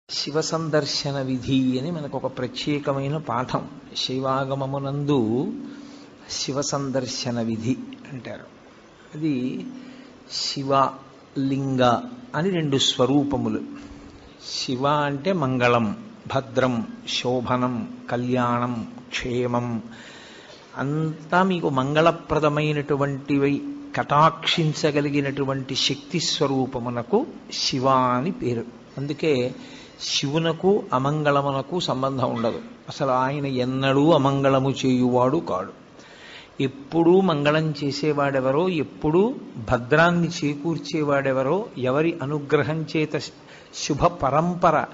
శివ సందర్శన విధి అని మనకు ఒక ప్రత్యేకమైన పాఠం. శైవాగమమునందు శివ సందర్శన విధి అంటారు. అది శివ లింగ అని రెండు స్వరూపములు. శివ అంటే మంగళం, భద్రం, శోభనం, కళ్యాణం, క్షేమం, అంతా మీకు మంగళప్రదమైనటువంటివి కటాక్షించగలిగినటువంటి శక్తి స్వరూపమునకు శివ అని పేరు. అందుకే శివునకు అమంగళమునకు సంబంధం ఉండదు. అసలు ఆయన ఎన్నడూ అమంగళము చేయువాడు కాడు. ఎప్పుడూ మంగళం చేసేవాడెవరో, ఎప్పుడూ భద్రాన్ని చేకూర్చేవాడెవరో, ఎవరి అనుగ్రహం చేత శుభ పరంపర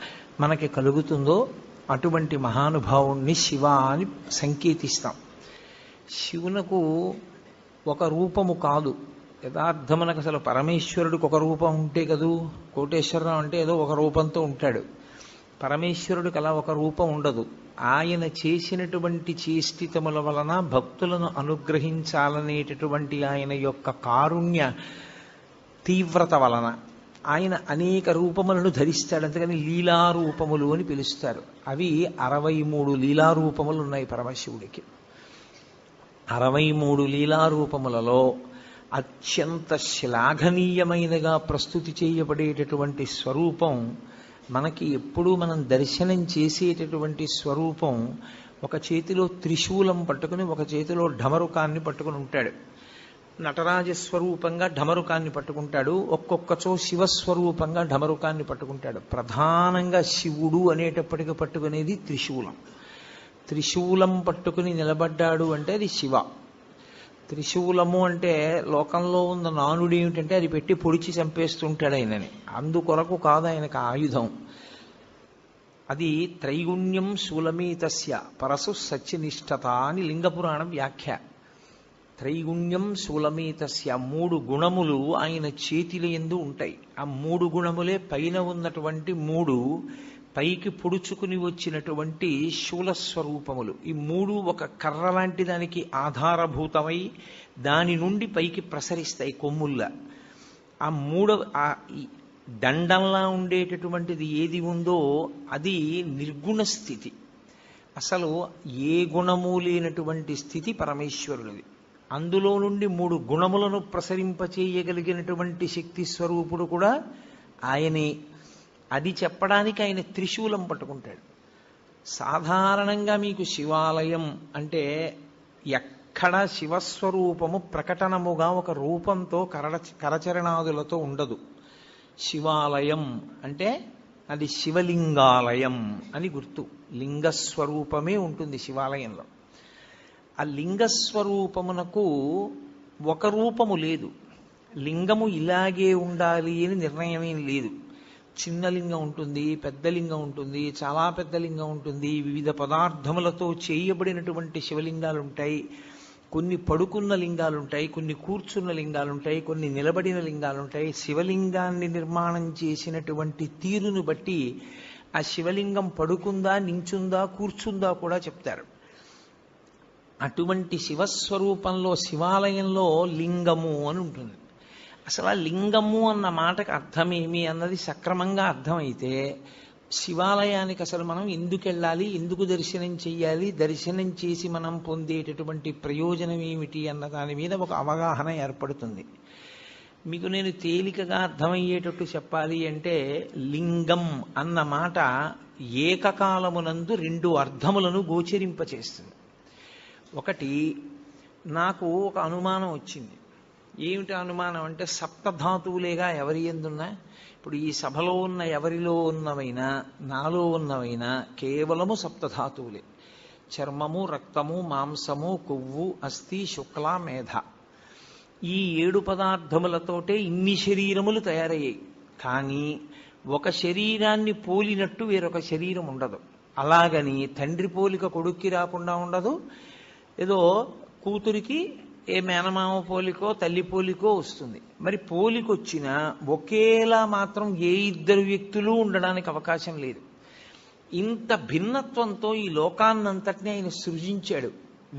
మనకి కలుగుతుందో అటువంటి మహానుభావుణ్ణి శివ అని సంకేతిస్తాం. శివునకు ఒక రూపము కాదు. యథార్థమునకు అసలు పరమేశ్వరుడికి ఒక రూపం ఉంటే కదూ. కోటేశ్వరరావు అంటే ఏదో ఒక రూపంతో ఉంటాడు. పరమేశ్వరుడికి అలా ఒక రూపం ఉండదు. ఆయన చేసినటువంటి చేష్టితముల వలన భక్తులను అనుగ్రహించాలనేటటువంటి ఆయన యొక్క కారుణ్య తీవ్రత వలన ఆయన అనేక రూపములను ధరిస్తాడు. అందుకని లీలారూపములు అని పిలుస్తారు. అవి 63 లీలారూపములు ఉన్నాయి పరమశివుడికి. 63 లీలారూపములలో అత్యంత శ్లాఘనీయమైనగా ప్రస్తుతి చేయబడేటటువంటి స్వరూపం, మనకి ఎప్పుడూ మనం దర్శనం చేసేటటువంటి స్వరూపం, ఒక చేతిలో త్రిశూలం పట్టుకుని ఒక చేతిలో ఢమరుకాన్ని పట్టుకుని ఉంటాడు. నటరాజస్వరూపంగా ఢమరుకాన్ని పట్టుకుంటాడు, ఒక్కొక్కచో శివస్వరూపంగా ఢమరుకాన్ని పట్టుకుంటాడు. ప్రధానంగా శివుడు అనేటప్పటికీ పట్టుకునేది త్రిశూలం. త్రిశూలం పట్టుకుని నిలబడ్డాడు అంటే అది శివ. త్రిశూలము అంటే లోకంలో ఉన్న నానుడు ఏమిటంటే అది పెట్టి పొడిచి చంపేస్తుంటాడు ఆయనని. అందుకొరకు కాదు ఆయనకు ఆయుధం. అది త్రైగుణ్యం శూలమేతస్య పరసు సత్యనిష్టత అని లింగపురాణం వ్యాఖ్య. త్రైగుణ్యం శూలమేతస్య, 3 గుణములు ఆయన చేతిల యందు ఉంటాయి. ఆ 3 గుణములే పైన ఉన్నటువంటి 3 పైకి పొడుచుకుని వచ్చినటువంటి శూలస్వరూపములు. ఈ 3 ఒక కర్ర లాంటి దానికి ఆధారభూతమై దాని నుండి పైకి ప్రసరిస్తాయి కొమ్ముల్లా. ఆ 3వ దండంలా ఉండేటటువంటిది ఏది ఉందో అది నిర్గుణ స్థితి. అసలు ఏ గుణము లేనటువంటి స్థితి పరమేశ్వరుడిది. అందులో నుండి 3 గుణములను ప్రసరింపచేయగలిగినటువంటి శక్తి స్వరూపుడు కూడా ఆయనే. అది చెప్పడానికి ఆయన త్రిశూలం పట్టుకుంటాడు. సాధారణంగా మీకు శివాలయం అంటే ఎక్కడ శివస్వరూపము ప్రకటనముగా ఒక రూపంతో కరచరణాదులతో ఉండదు. శివాలయం అంటే అది శివలింగాలయం అని గుర్తు. లింగస్వరూపమే ఉంటుంది శివాలయంలో. ఆ లింగస్వరూపమునకు ఒక రూపము లేదు. లింగము ఇలాగే ఉండాలి అని నిర్ణయమేం లేదు. చిన్న లింగం ఉంటుంది, పెద్ద లింగం ఉంటుంది, చాలా పెద్ద లింగం ఉంటుంది, వివిధ పదార్థములతో చేయబడినటువంటి శివలింగాలు ఉంటాయి. కొన్ని పడుకున్న లింగాలు ఉంటాయి, కొన్ని కూర్చున్న లింగాలు ఉంటాయి, కొన్ని నిలబడిన లింగాలు ఉంటాయి. శివలింగాన్ని నిర్మాణం చేసినటువంటి తీరును బట్టి ఆ శివలింగం పడుకుందా, నించుందా, కూర్చుందా కూడా చెప్తారు. అటువంటి శివస్వరూపంలో శివాలయంలో లింగము అని ఉంటుంది. అసలు ఆ లింగము అన్న మాటకు అర్థమేమి అన్నది సక్రమంగా అర్థమైతే శివాలయానికి అసలు మనం ఎందుకు వెళ్ళాలి, ఎందుకు దర్శనం చెయ్యాలి, దర్శనం చేసి మనం పొందేటటువంటి ప్రయోజనం ఏమిటి అన్న దాని మీద ఒక అవగాహన ఏర్పడుతుంది. మీకు నేను తేలికగా అర్థమయ్యేటట్టు చెప్పాలి అంటే, లింగం అన్న మాట ఏకకాలమునందు 2 అర్థములను గోచరింపచేస్తుంది. ఒకటి, నాకు ఒక అనుమానం వచ్చింది. ఏమిటి అనుమానం అంటే, సప్తధాతువులేగా ఎవరి ఎందున్నా. ఇప్పుడు ఈ సభలో ఉన్న ఎవరిలో ఉన్నవైనా, నాలో ఉన్నవైనా కేవలము సప్తధాతువులే. చర్మము, రక్తము, మాంసము, కొవ్వు, అస్థి, శుక్ల, మేధ. ఈ 7 పదార్థములతోటే ఇన్ని శరీరములు తయారయ్యాయి. కానీ ఒక శరీరాన్ని పోలినట్టు వేరొక శరీరం ఉండదు. అలాగని తండ్రి పోలిక కొడుక్కి రాకుండా ఉండదు. ఏదో కూతురికి ఏ మేనమామ పోలికో తల్లి పోలికో వస్తుంది. మరి పోలికొచ్చినా ఒకేలా మాత్రం ఏ 2 వ్యక్తులు ఉండడానికి అవకాశం లేదు. ఇంత భిన్నత్వంతో ఈ లోకాన్నంతటినీ ఆయన సృజించాడు.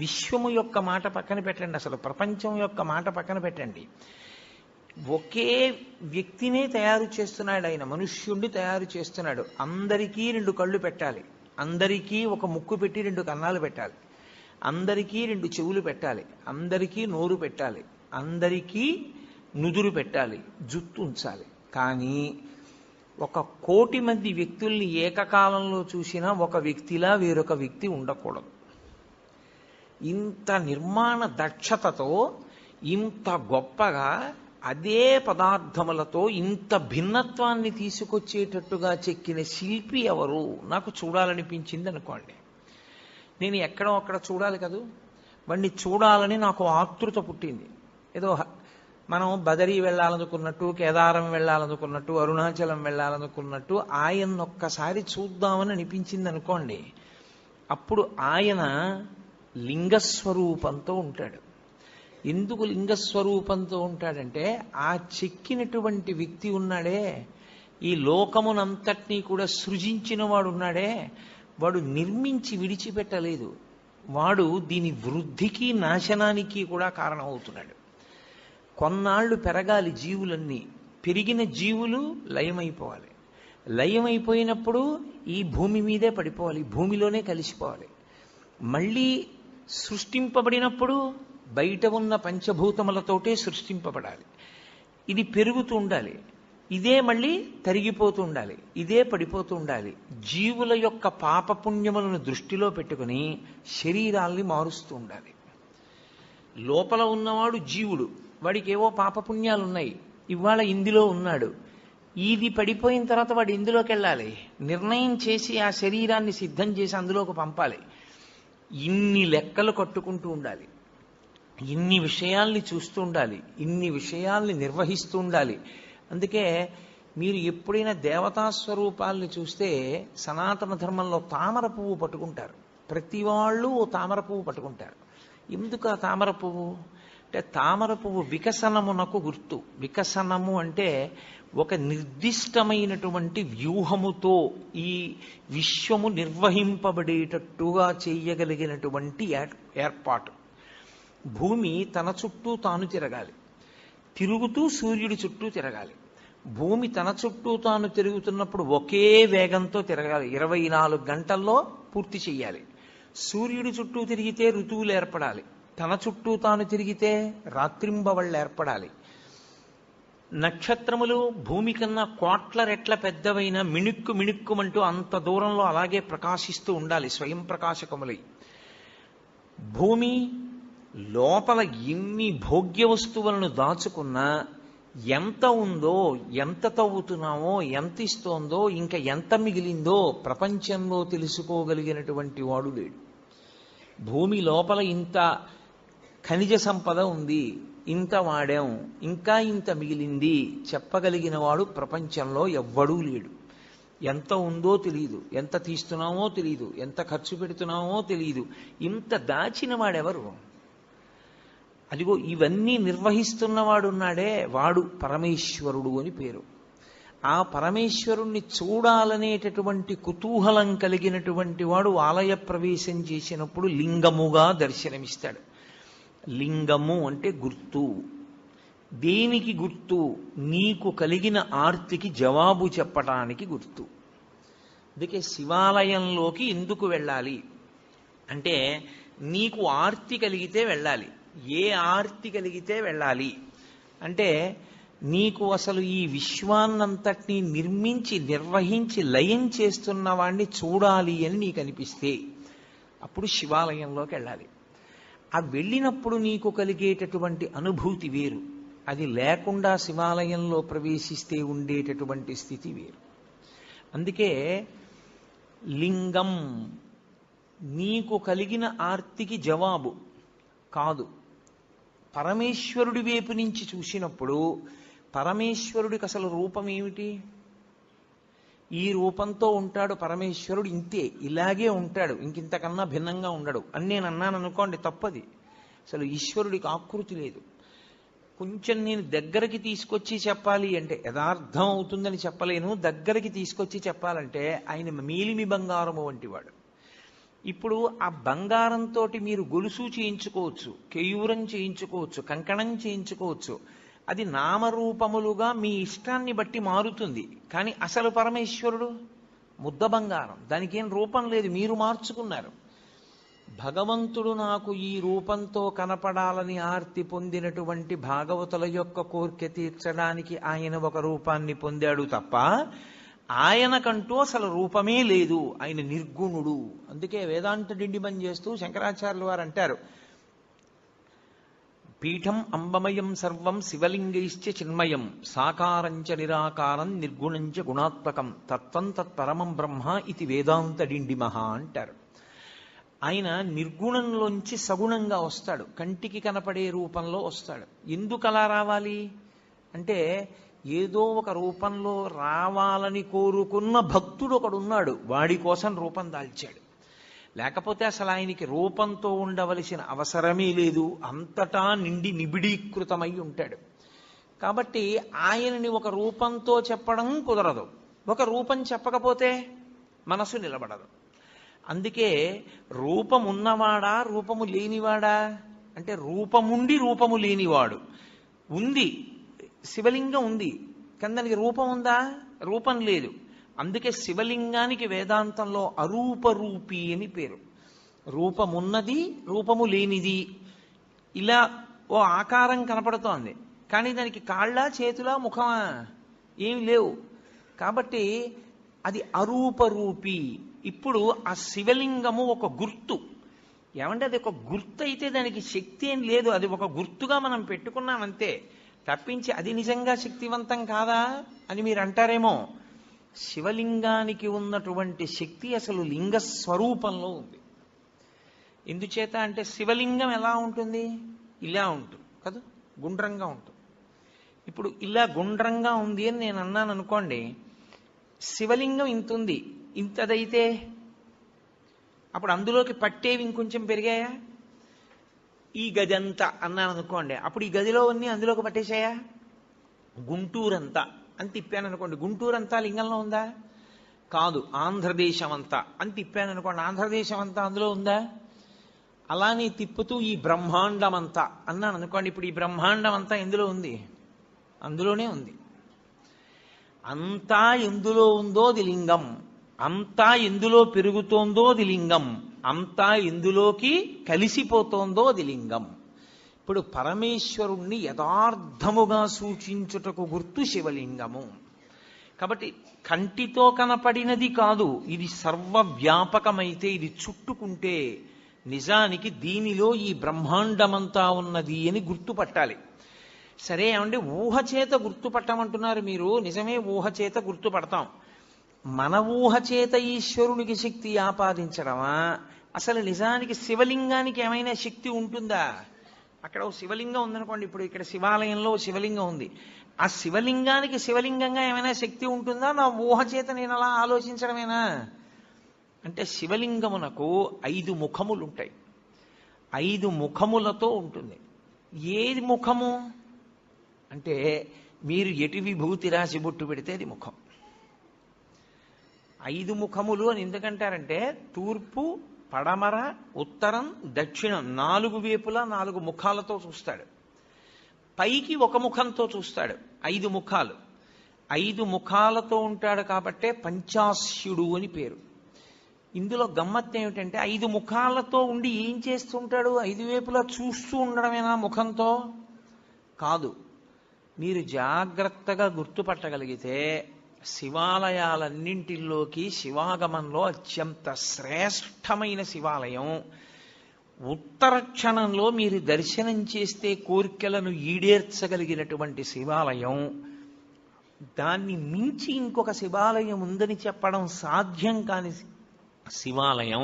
విశ్వము యొక్క మాట పక్కన పెట్టండి, అసలు ప్రపంచం యొక్క మాట పక్కన పెట్టండి. ఒకే వ్యక్తినే తయారు చేస్తున్నాడు ఆయన, మనుష్యుణ్ణి తయారు చేస్తున్నాడు. అందరికీ 2 కళ్ళు పెట్టాలి, అందరికీ ఒక ముక్కు పెట్టి 2 కన్నాలు పెట్టాలి, అందరికీ 2 చెవులు పెట్టాలి, అందరికీ నోరు పెట్టాలి, అందరికీ నుదురు పెట్టాలి, జుట్టు ఉంచాలి. కానీ 1,00,00,000 మంది వ్యక్తుల్ని ఏకకాలంలో చూసినా ఒక వ్యక్తిలా వేరొక వ్యక్తి ఉండకూడదు. ఇంత నిర్మాణ దక్షతతో, ఇంత గొప్పగా అదే పదార్థములతో ఇంత భిన్నత్వాన్ని తీసుకొచ్చేటట్టుగా చెక్కిన శిల్పి ఎవరు నాకు చూడాలనిపించింది అనుకోండి. నేను ఎక్కడో అక్కడ చూడాలి కదూ, వాడిని చూడాలని నాకు ఆతృత పుట్టింది. ఏదో మనం బదరీ వెళ్ళాలనుకున్నట్టు, కేదారం వెళ్ళాలనుకున్నట్టు, అరుణాచలం వెళ్ళాలనుకున్నట్టు ఆయన్నొక్కసారి చూద్దామని అనిపించింది అనుకోండి. అప్పుడు ఆయన లింగస్వరూపంతో ఉంటాడు. ఎందుకు లింగస్వరూపంతో ఉంటాడంటే, ఆ చెక్కినటువంటి వ్యక్తి ఉన్నాడే, ఈ లోకమునంతటినీ కూడా సృజించిన వాడు ఉన్నాడే, వాడు నిర్మించి విడిచిపెట్టలేదు. వాడు దీని వృద్ధికి నాశనానికి కూడా కారణమవుతున్నాడు. కొన్నాళ్ళు పెరగాలి జీవులన్నీ, పెరిగిన జీవులు లయమైపోవాలి, లయమైపోయినప్పుడు ఈ భూమి మీదే పడిపోవాలి, భూమిలోనే కలిసిపోవాలి. మళ్ళీ సృష్టింపబడినప్పుడు బయట ఉన్న పంచభూతములతోటే సృష్టింపబడాలి. ఇది పెరుగుతూ ఉండాలి, ఇదే మళ్ళీ తరిగిపోతూ ఉండాలి, ఇదే పడిపోతూ ఉండాలి. జీవుల యొక్క పాపపుణ్యములను దృష్టిలో పెట్టుకుని శరీరాల్ని మారుస్తూ ఉండాలి. లోపల ఉన్నవాడు జీవుడు, వాడికి ఏవో పాపపుణ్యాలున్నాయి, ఇవాళ ఇందులో ఉన్నాడు. ఇది పడిపోయిన తర్వాత వాడు ఇందులోకి వెళ్ళాలి, నిర్ణయం చేసి ఆ శరీరాన్ని సిద్ధం చేసి అందులోకి పంపాలి. ఇన్ని లెక్కలు కట్టుకుంటూ ఉండాలి, ఇన్ని విషయాల్ని చూస్తూ ఉండాలి, ఇన్ని విషయాల్ని నిర్వహిస్తూ ఉండాలి. అందుకే మీరు ఎప్పుడైనా దేవతా స్వరూపాల్ని చూస్తే సనాతన ధర్మంలో తామర పువ్వు పట్టుకుంటారు. ప్రతి వాళ్ళు ఓ తామర పువ్వు పట్టుకుంటారు. ఎందుకు ఆ తామర పువ్వు అంటే, తామర పువ్వు వికసనమునకు గుర్తు. వికసనము అంటే ఒక నిర్దిష్టమైనటువంటి వ్యూహముతో ఈ విశ్వము నిర్వహింపబడేటట్టుగా చేయగలిగినటువంటి ఏర్పాటు. భూమి తన చుట్టూ తాను తిరగాలి, తిరుగుతూ సూర్యుడి చుట్టూ తిరగాలి. భూమి తన చుట్టూ తాను తిరుగుతున్నప్పుడు ఒకే వేగంతో తిరగాలి, 24 గంటల్లో పూర్తి చెయ్యాలి. సూర్యుడి చుట్టూ తిరిగితే ఋతువులు ఏర్పడాలి, తన చుట్టూ తాను తిరిగితే రాత్రింబవళ్ళు ఏర్పడాలి. నక్షత్రములు భూమి కన్నా 1,00,00,000 రెట్ల పెద్దవైన మిణుక్కు మిణుక్కుమంటూ అంత దూరంలో అలాగే ప్రకాశిస్తూ ఉండాలి, స్వయం ప్రకాశకములై. భూమి లోపల ఎన్ని భోగ్య వస్తువులను దాచుకున్నా ఎంత ఉందో, ఎంత తవ్వుతున్నామో, ఎంత ఇస్తోందో, ఇంకా ఎంత మిగిలిందో ప్రపంచంలో తెలుసుకోగలిగినటువంటి వాడు లేడు. భూమి లోపల ఇంత ఖనిజ సంపద ఉంది, ఇంత వాడాం, ఇంకా ఇంత మిగిలింది చెప్పగలిగిన వాడు ప్రపంచంలో ఎవ్వడూ లేడు. ఎంత ఉందో తెలియదు, ఎంత తీస్తున్నామో తెలియదు, ఎంత ఖర్చు పెడుతున్నామో తెలియదు. ఇంత దాచిన వాడెవరు? అదిగో ఇవన్నీ నిర్వహిస్తున్నవాడున్నాడే, వాడు పరమేశ్వరుడు అని పేరు. ఆ పరమేశ్వరుణ్ణి చూడాలనేటటువంటి కుతూహలం కలిగినటువంటి వాడు ఆలయ ప్రవేశం చేసినప్పుడు లింగముగా దర్శనమిస్తాడు. లింగము అంటే గుర్తు. దేనికి గుర్తు? నీకు కలిగిన ఆర్తికి జవాబు చెప్పటానికి గుర్తు. అందుకే శివాలయంలోకి ఎందుకు వెళ్ళాలి అంటే, నీకు ఆర్తి కలిగితే వెళ్ళాలి. ఏ ఆర్తి కలిగితే వెళ్ళాలి అంటే, నీకు అసలు ఈ విశ్వాన్నంతటినీ నిర్మించి నిర్వహించి లయం చేస్తున్న వాడిని చూడాలి అని నీకు అనిపిస్తే అప్పుడు శివాలయంలోకి వెళ్ళాలి. ఆ వెళ్ళినప్పుడు నీకు కలిగేటటువంటి అనుభూతి వేరు, అది లేకుండా శివాలయంలో ప్రవేశిస్తే ఉండేటటువంటి స్థితి వేరు. అందుకే లింగం నీకు కలిగిన ఆర్తికి జవాబు కాదు. పరమేశ్వరుడి వైపు నుంచి చూసినప్పుడు పరమేశ్వరుడికి అసలు రూపం ఏమిటి? ఈ రూపంతో ఉంటాడు పరమేశ్వరుడు, ఇంతే, ఇలాగే ఉంటాడు, ఇంకింతకన్నా భిన్నంగా ఉండడు అని నేను అన్నాను అనుకోండి, తప్పది. అసలు ఈశ్వరుడికి ఆకృతి లేదు. కొంచెం నేను దగ్గరికి తీసుకొచ్చి చెప్పాలి అంటే, యథార్థం అవుతుందని చెప్పలేను, దగ్గరికి తీసుకొచ్చి చెప్పాలంటే ఆయన మేలిమి బంగారము వంటి వాడు. ఇప్పుడు ఆ బంగారంతో మీరు గొలుసు చేయించుకోవచ్చు, కేయూరం చేయించుకోవచ్చు, కంకణం చేయించుకోవచ్చు. అది నామరూపములుగా మీ ఇష్టాన్ని బట్టి మారుతుంది. కానీ అసలు పరమేశ్వరుడు ముద్ద బంగారం, దానికి ఏం రూపం లేదు, మీరు మార్చుకున్నారు. భగవంతుడు నాకు ఈ రూపంతో కనపడాలని ఆర్తి పొందినటువంటి భాగవతుల యొక్క కోరిక తీర్చడానికి ఆయన ఒక రూపాన్ని పొందాడు తప్ప ఆయనకంటూ అసలు రూపమే లేదు. ఆయన నిర్గుణుడు. అందుకే వేదాంత డిండిమం చేస్తూ శంకరాచార్యులు వారు అంటారు, పీఠం అంబమయం సర్వం శివలింగైశ్చ చిన్మయం సాకారంచ నిరాకారం నిర్గుణంచ గుణాత్మకం తత్వం తత్పరమం బ్రహ్మ ఇది వేదాంత డిండిమహ అంటారు. ఆయన నిర్గుణంలోంచి సగుణంగా వస్తాడు, కంటికి కనపడే రూపంలో వస్తాడు. ఎందుకు అలా రావాలి అంటే ఏదో ఒక రూపంలో రావాలని కోరుకున్న భక్తుడు ఒకడున్నాడు, వాడి కోసం రూపం దాల్చాడు. లేకపోతే అసలు ఆయనకి రూపంతో ఉండవలసిన అవసరమే లేదు, అంతటా నిండి నిబిడీకృతమై ఉంటాడు. కాబట్టి ఆయనని ఒక రూపంతో చెప్పడం కుదరదు. ఒక రూపం చెప్పకపోతే మనసు నిలబడదు. అందుకే రూపం ఉన్నవాడా రూపము లేనివాడా అంటే రూపముండి రూపము లేనివాడు. ఉంది, శివలింగం ఉంది, కానీ దానికి రూపం ఉందా? రూపం లేదు. అందుకే శివలింగానికి వేదాంతంలో అరూపరూపి అని పేరు. రూపమున్నది, రూపము లేనిది. ఇలా ఓ ఆకారం కనపడుతోంది, కానీ దానికి కాళ్ళ, చేతుల, ముఖమా? ఏమి లేవు. కాబట్టి అది అరూపరూపి. ఇప్పుడు ఆ శివలింగము ఒక గుర్తు. ఏమంటే అది ఒక గుర్తు అయితే దానికి శక్తి ఏం లేదు, అది ఒక గుర్తుగా మనం పెట్టుకున్నామంతే తప్పించి అది నిజంగా శక్తివంతం కాదా అని మీరు అంటారేమో. శివలింగానికి ఉన్నటువంటి శక్తి అసలు లింగ స్వరూపంలో ఉంది. ఎందుచేత అంటే శివలింగం ఎలా ఉంటుంది? ఇలా ఉంటుంది కదా, గుండ్రంగా ఉంటుంది. ఇప్పుడు ఇలా గుండ్రంగా ఉంది అని నేను అన్నాను అనుకోండి, శివలింగం ఇంత ఉంది, ఇంతదైతే అప్పుడు అందులోకి పట్టేవి ఇంకొంచెం పెరిగాయా? ఈ గది అంతా అన్నాను అనుకోండి, అప్పుడు ఈ గదిలో అన్నీ అందులోకి పట్టేశాయా? గుంటూరంతా అని తిప్పాను అనుకోండి, గుంటూరంతా లింగంలో ఉందా? కాదు. ఆంధ్రదేశం అంతా అని తిప్పాను అనుకోండి, ఆంధ్రదేశం అంతా అందులో ఉందా? అలానే తిప్పుతూ ఈ బ్రహ్మాండం అంతా అన్నాను అనుకోండి, ఇప్పుడు ఈ బ్రహ్మాండం అంతా ఎందులో ఉంది? అందులోనే ఉంది. అంతా ఎందులో ఉందో అది లింగం, అంతా ఎందులో పెరుగుతోందో అది లింగం, అంతా ఎందులోకి కలిసిపోతోందో అది లింగం. ఇప్పుడు పరమేశ్వరుణ్ణి యథార్థముగా సూచించుటకు గుర్తు శివలింగము. కాబట్టి కంటితో కనపడినది కాదు, ఇది సర్వవ్యాపకమైతే, ఇది చుట్టుకుంటే నిజానికి దీనిలో ఈ బ్రహ్మాండమంతా ఉన్నది అని గుర్తుపట్టాలి. సరే ఏమంటే ఊహ చేత గుర్తుపట్టమంటున్నారు మీరు, నిజమే ఊహ చేత గుర్తుపడతాం. మన ఊహ చేత ఈశ్వరునికి శక్తి ఆపాదించడమా? అసలు నిజానికి శివలింగానికి ఏమైనా శక్తి ఉంటుందా? అక్కడ ఓ శివలింగం ఉందనుకోండి, ఇప్పుడు ఇక్కడ శివాలయంలో శివలింగం ఉంది, ఆ శివలింగానికి శివలింగంగా ఏమైనా శక్తి ఉంటుందా? నా ఊహ చేత నేను అలా ఆలోచించడమేనా? అంటే శివలింగమునకు 5 ముఖములు ఉంటాయి, 5 ముఖములతో ఉంటుంది. ఏది ముఖము అంటే మీరు ఎటు విభూతి రాసి బొట్టు పెడితే అది ముఖం. 5 ముఖములు అని ఎందుకంటారంటే తూర్పు, పడమర, ఉత్తరం, దక్షిణం 4 వైపులా 4 ముఖాలతో చూస్తాడు. పైకి ఒక ముఖంతో చూస్తాడు. 5 ముఖాలు, 5 ముఖాలతో ఉంటాడు కాబట్టే పంచాస్యుడు అని పేరు. ఇందులో గమ్మత్తు ఏమిటంటే 5 ముఖాలతో ఉండి ఏం చేస్తుంటాడు? 5 వైపులా చూస్తూ ఉండడమేనా ముఖంతో? కాదు. మీరు జాగ్రత్తగా గుర్తుపట్టగలిగితే శివాలయాలన్నింటిలోకి శివాగమంలో అత్యంత శ్రేష్టమైన శివాలయం, ఉత్తర క్షణంలో మీరు దర్శనం చేస్తే కోరికలను ఈడేర్చగలిగినటువంటి శివాలయం, దాన్ని మించి ఇంకొక శివాలయం ఉందని చెప్పడం సాధ్యం కాని శివాలయం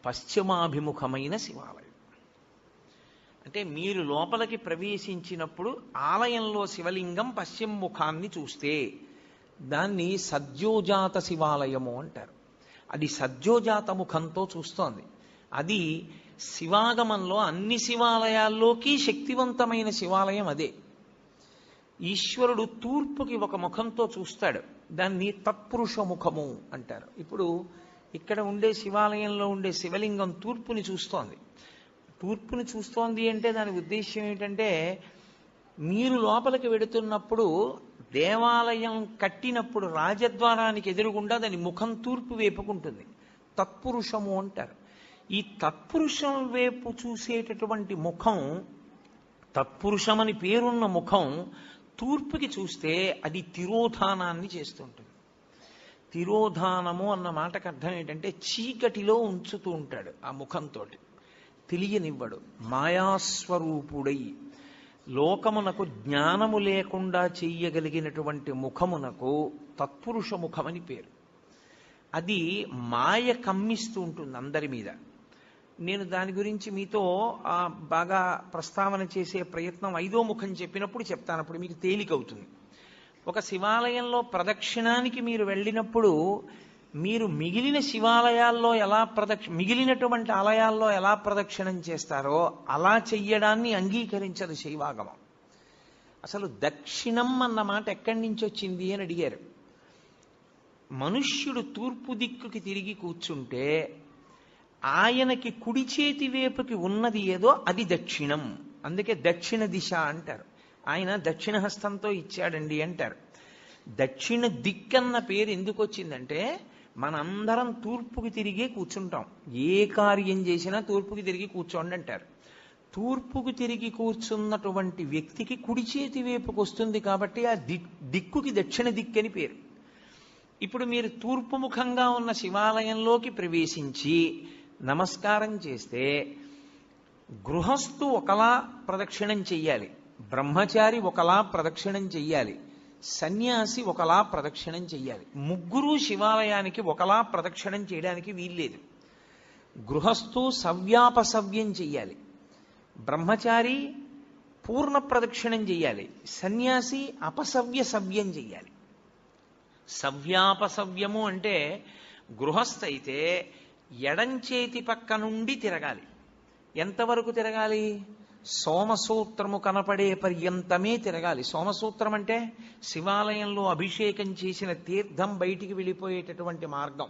పశ్చిమాభిముఖమైన శివాలయం. అంటే మీరు లోపలికి ప్రవేశించినప్పుడు ఆలయంలో శివలింగం పశ్చిమ ముఖాన్ని చూస్తే దాన్ని సద్యోజాత శివాలయము అంటారు. అది సద్యోజాత ముఖంతో చూస్తోంది. అది శివాగమంలో అన్ని శివాలయాల్లోకి శక్తివంతమైన శివాలయం అదే. ఈశ్వరుడు తూర్పుకి ఒక ముఖంతో చూస్తాడు, దాన్ని తత్పురుష ముఖము అంటారు. ఇప్పుడు ఇక్కడ ఉండే శివాలయంలో ఉండే శివలింగం తూర్పుని చూస్తోంది. తూర్పుని చూస్తోంది అంటే దాని ఉద్దేశ్యం ఏంటంటే మీరు లోపలికి వెడుతున్నప్పుడు దేవాలయం కట్టినప్పుడు రాజద్వారానికి ఎదురుగుండా దాని ముఖం తూర్పు వైపుకుంటుంది. తత్పురుషము అంటారు. ఈ తత్పురుషం వైపు చూసేటటువంటి ముఖం, తత్పురుషమని పేరున్న ముఖం తూర్పుకి చూస్తే అది తిరోధానాన్ని చేస్తుంటుంది. తిరోధానము అన్న మాటకు అర్థం ఏంటంటే చీకటిలో ఉంచుతూ ఉంటాడు. ఆ ముఖంతో తెలియనివ్వడు. మాయాస్వరూపుడై లోకమునకు జ్ఞానము లేకుండా చెయ్యగలిగినటువంటి ముఖమునకు తత్పురుష ముఖమని పేరు. అది మాయ కమ్మిస్తూ ఉంటుంది అందరి మీద. నేను దాని గురించి మీతో బాగా ప్రస్తావన చేసే ప్రయత్నం 5వ ముఖం చెప్పినప్పుడు చెప్తాను. అప్పుడు మీకు తేలికవుతుంది. ఒక శివాలయంలో ప్రదక్షిణానికి మీరు వెళ్ళినప్పుడు మీరు మిగిలిన శివాలయాల్లో మిగిలినటువంటి ఆలయాల్లో ఎలా ప్రదక్షిణం చేస్తారో అలా చెయ్యడాన్ని అంగీకరించదు శైవాగమం. అసలు దక్షిణం అన్న మాట ఎక్కడి నుంచి వచ్చింది అని అడిగారు. మనుష్యుడు తూర్పు దిక్కుకి తిరిగి కూర్చుంటే ఆయనకి కుడి చేతి వైపుకి ఉన్నది ఏదో అది దక్షిణం. అందుకే దక్షిణ దిశ అంటారు. ఆయన దక్షిణ హస్తంతో ఇచ్చాడండి అంటారు. దక్షిణ దిక్కన్న పేరు ఎందుకు వచ్చిందంటే మనందరం తూర్పుకి తిరిగే కూర్చుంటాం. ఏ కార్యం చేసినా తూర్పుకి తిరిగి కూర్చోండి అంటారు. తూర్పుకు తిరిగి కూర్చున్నటువంటి వ్యక్తికి కుడి చేతి వైపుకి వస్తుంది కాబట్టి ఆ దిక్కుకి దక్షిణ దిక్కని పేరు. ఇప్పుడు మీరు తూర్పు ముఖంగా ఉన్న శివాలయంలోకి ప్రవేశించి నమస్కారం చేస్తే గృహస్థు ఒకలా ప్రదక్షిణం చెయ్యాలి, బ్రహ్మచారి ఒకలా ప్రదక్షిణం చెయ్యాలి, సన్యాసి ఒకలా ప్రదక్షిణం చెయ్యాలి. ముగ్గురు శివాలయానికి ఒకలా ప్రదక్షిణం చేయడానికి వీల్లేదు. గృహస్థు సవ్యాపసవ్యం చెయ్యాలి, బ్రహ్మచారి పూర్ణ ప్రదక్షిణం చెయ్యాలి, సన్యాసి అపసవ్య సవ్యం చెయ్యాలి. సవ్యాపసవ్యము అంటే గృహస్థ అయితే ఎడంచేతి పక్క నుండి తిరగాలి. ఎంతవరకు తిరగాలి? సోమసూత్రము కనపడే పర్యంతమే తిరగాలి. సోమసూత్రం అంటే శివాలయంలో అభిషేకం చేసిన తీర్థం బయటికి వెళ్ళిపోయేటటువంటి మార్గం.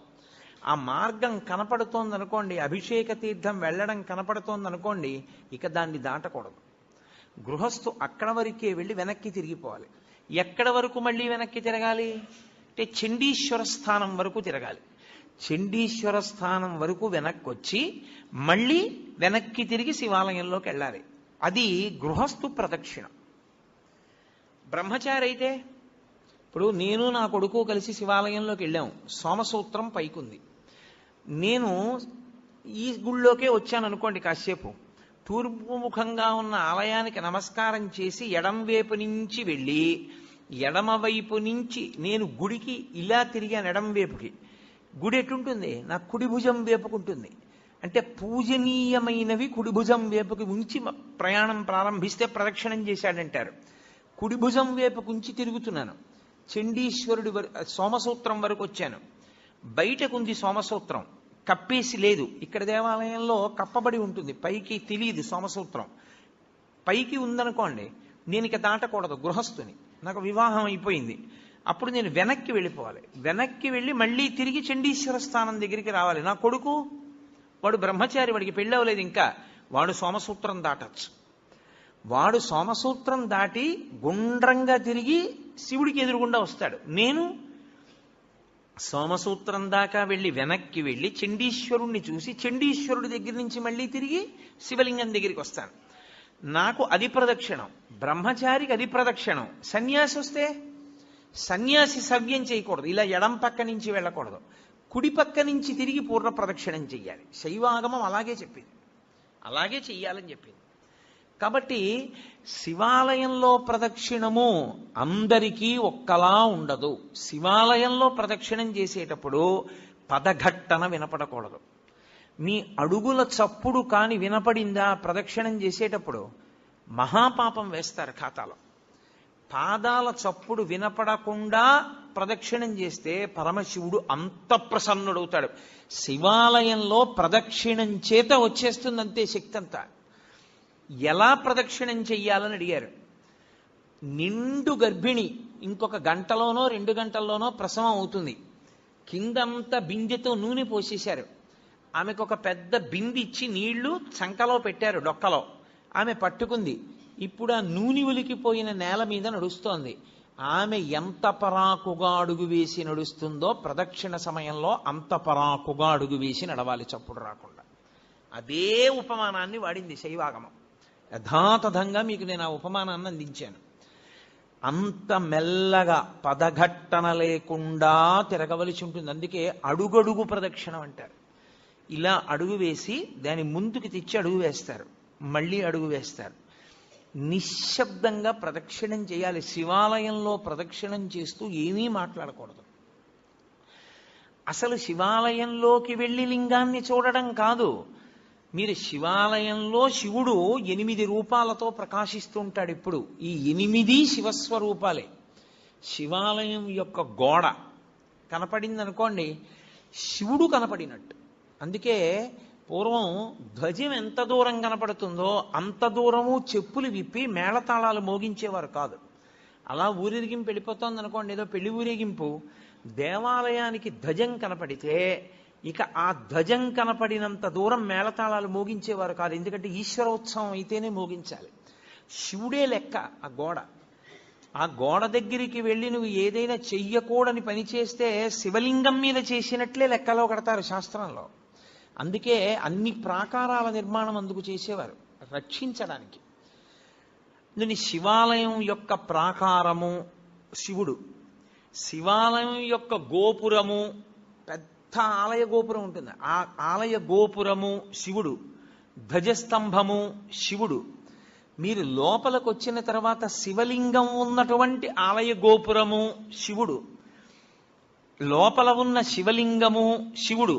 ఆ మార్గం కనపడుతోందనుకోండి, అభిషేక తీర్థం వెళ్ళడం కనపడుతోందనుకోండి, ఇక దాన్ని దాటకూడదు. గృహస్థు అక్కడ వరకే వెళ్ళి వెనక్కి తిరిగిపోవాలి. ఎక్కడ వరకు మళ్ళీ వెనక్కి తిరగాలి అంటే చండీశ్వర స్థానం వరకు తిరగాలి. చండీశ్వర స్థానం వరకు వెనక్కి వచ్చి మళ్ళీ వెనక్కి తిరిగి శివాలయంలోకి వెళ్ళాలి. అది గృహస్థు ప్రదక్షిణ. బ్రహ్మచారి అయితే ఇప్పుడు నేను నా కొడుకు కలిసి శివాలయంలోకి వెళ్ళాము. సోమసూత్రం పైకుంది. నేను ఈ గుళ్ళోకే వచ్చాను అనుకోండి. కాసేపు తూర్పు ముఖంగా ఉన్న ఆలయానికి నమస్కారం చేసి ఎడం వైపు నుంచి వెళ్ళి ఎడమవైపు నుంచి నేను గుడికి ఇలా తిరిగాను. ఎడం వైపుకి గుడి ఎటుంటుంది? నా కుడి భుజం వేపుకుంటుంది. అంటే పూజనీయమైనవి కుడి భుజం వేపుకి ఉంచి ప్రయాణం ప్రారంభిస్తే ప్రదక్షిణం చేశాడంటారు. కుడి భుజం వేపుకు ఉంచి తిరుగుతున్నాను. చండీశ్వరుడి సోమసూత్రం వరకు వచ్చాను. బయటకుంది సోమసూత్రం, కప్పేసి లేదు. ఇక్కడ దేవాలయంలో కప్పబడి ఉంటుంది, పైకి తెలియదు సోమసూత్రం. పైకి ఉందనుకోండి, నేను ఇక దాటకూడదు గృహస్థుని. నాకు వివాహం అయిపోయింది. అప్పుడు నేను వెనక్కి వెళ్ళిపోవాలి. వెనక్కి వెళ్ళి మళ్ళీ తిరిగి చండీశ్వర స్థానం దగ్గరికి రావాలి. నా కొడుకు వాడు బ్రహ్మచారి, వాడికి పెళ్ళి అవ్వలేదు ఇంకా, వాడు సోమసూత్రం దాటచ్చు. వాడు సోమసూత్రం దాటి గుండ్రంగా తిరిగి శివుడికి ఎదురుగుండా వస్తాడు. నేను సోమసూత్రం దాకా వెళ్ళి వెనక్కి వెళ్ళి చండీశ్వరుణ్ణి చూసి చండీశ్వరుడి దగ్గర నుంచి మళ్ళీ తిరిగి శివలింగం దగ్గరికి వస్తాను. నాకు అది ప్రదక్షిణం, బ్రహ్మచారికి అది ప్రదక్షిణం. సన్యాసి వస్తే సన్యాసి సవ్యం చేయకూడదు, ఇలా ఎడం పక్క నుంచి వెళ్ళకూడదు, కుడి పక్క నుంచి తిరిగి పూర్ణ ప్రదక్షిణం చెయ్యాలి. శైవాగమం అలాగే చెప్పింది, అలాగే చెయ్యాలని చెప్పింది. కాబట్టి శివాలయంలో ప్రదక్షిణము అందరికీ ఒక్కలా ఉండదు. శివాలయంలో ప్రదక్షిణం చేసేటప్పుడు పదఘట్టన వినపడకూడదు. మీ అడుగుల చప్పుడు కాని వినపడిందా ప్రదక్షిణం చేసేటప్పుడు మహాపాపం వేస్తారు ఖాతాలో. పాదాల చప్పుడు వినపడకుండా ప్రదక్షిణం చేస్తే పరమశివుడు అంత ప్రసన్నుడవుతాడు. శివాలయంలో ప్రదక్షిణం చేత వచ్చేస్తుందంతే శక్తి అంతా. ఎలా ప్రదక్షిణం చెయ్యాలని అడిగారు. నిండు గర్భిణి ఇంకొక గంటలోనో 2 గంటల్లోనో ప్రసవం అవుతుంది. కిందంతా బిందెతో నూనె పోసేశారు. ఆమెకు ఒక పెద్ద బింది ఇచ్చి నీళ్లు చంకలో పెట్టారు, డొక్కలో. ఆమె పట్టుకుంది. ఇప్పుడు ఆ నూనె ఒలికిపోయిన నేల మీద నడుస్తోంది. ఆమె ఎంత పరాకుగా అడుగు వేసి నడుస్తుందో ప్రదక్షిణ సమయంలో అంత పరాకుగా అడుగు వేసి నడవాలి, చప్పుడు రాకుండా. అదే ఉపమానాన్ని వాడింది శైవాగమం. యథాతథంగా మీకు నేను ఆ ఉపమానాన్ని అందించాను. అంత మెల్లగా పదఘట్టన లేకుండా తిరగవలసి ఉంటుంది. అందుకే అడుగడుగు ప్రదక్షిణం అంటారు. ఇలా అడుగు వేసి దాని ముందుకు తెచ్చి అడుగు వేస్తారు, మళ్ళీ అడుగు వేస్తారు. నిశ్శబ్దంగా ప్రదక్షిణం చేయాలి. శివాలయంలో ప్రదక్షిణం చేస్తూ ఏమీ మాట్లాడకూడదు. అసలు శివాలయంలోకి వెళ్ళి లింగాన్ని చూడడం కాదు. మీరు శివాలయంలో శివుడు 8 రూపాలతో ప్రకాశిస్తూ ఉంటాడు. ఇప్పుడు ఈ 8 శివస్వరూపాలే. శివాలయం యొక్క గోడ కనపడింది అనుకోండి, శివుడు కనపడినట్టు. అందుకే పూర్వం ధ్వజం ఎంత దూరం కనపడుతుందో అంత దూరము చెప్పులు విప్పి మేళతాళాలు మోగించేవారు కాదు. అలా ఊరేగింపు వెళ్ళిపోతుంది అనుకోండి, ఏదో పెళ్లి ఊరేగింపు, దేవాలయానికి ధ్వజం కనపడితే ఇక ఆ ధ్వజం కనపడినంత దూరం మేళతాళాలు మోగించేవారు కాదు. ఎందుకంటే ఈశ్వరోత్సవం అయితేనే మోగించాలి. శివుడే లెక్క ఆ గోడ. ఆ గోడ దగ్గరికి వెళ్ళి నువ్వు ఏదైనా చెయ్యకూడని పని చేస్తే శివలింగం మీద చేసినట్లే లెక్కలో కడతారు శాస్త్రంలో. అందుకే అన్ని ప్రాకారాల నిర్మాణం అందుకు చేసేవారు, రక్షించడానికి. దీని శివాలయం యొక్క ప్రాకారము శివుడు, శివాలయం యొక్క గోపురము, పెద్ద ఆలయ గోపురం ఉంటుంది, ఆ ఆలయ గోపురము శివుడు, ధ్వజస్తంభము శివుడు. మీరు లోపలికి వచ్చిన తర్వాత శివలింగం ఉన్నటువంటి ఆలయ గోపురము శివుడు, లోపల ఉన్న శివలింగము శివుడు,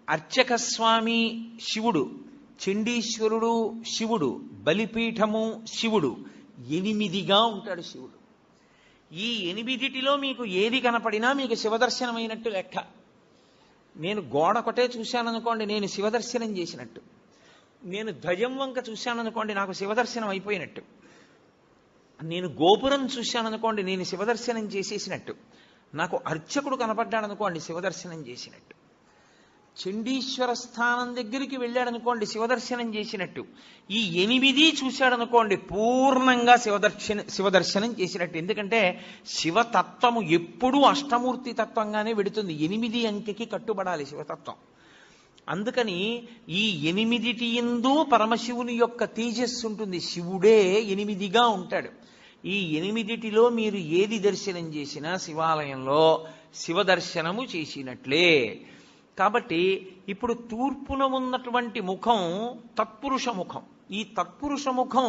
అర్చక స్వామి శివుడు, చండీశ్వరుడు శివుడు, బలిపీఠము శివుడు. 8గా ఉంటాడు శివుడు. ఈ 8 మీకు ఏది కనపడినా మీకు శివదర్శనమైనట్టు లెక్క. నేను గోడ ఒకటే చూశాననుకోండి, నేను శివదర్శనం చేసినట్టు. నేను ధ్వజం వంక చూశాననుకోండి, నాకు శివదర్శనం అయిపోయినట్టు. నేను గోపురం చూశాననుకోండి, నేను శివదర్శనం చేసేసినట్టు. నాకు అర్చకుడు కనపడ్డాడనుకోండి, శివదర్శనం చేసినట్టు. చండీశ్వర స్థానం దగ్గరికి వెళ్ళాడనుకోండి, శివదర్శనం చేసినట్టు. ఈ 8 చూశాడనుకోండి, పూర్ణంగా శివదర్శనం చేసినట్టు. ఎందుకంటే శివతత్వము ఎప్పుడూ అష్టమూర్తి తత్వంగానే వెడుతుంది. 8 అంకెకి కట్టుబడాలి శివతత్వం. అందుకని ఈ 8 యందు పరమశివుని యొక్క తేజస్సు ఉంటుంది. శివుడే 8గా ఉంటాడు. ఈ 8 మీరు ఏది దర్శనం చేసినా శివాలయంలో శివదర్శనము చేసినట్లే. కాబట్టి ఇప్పుడు తూర్పున ఉన్నటువంటి ముఖం తత్పురుష ముఖం. ఈ తత్పురుష ముఖం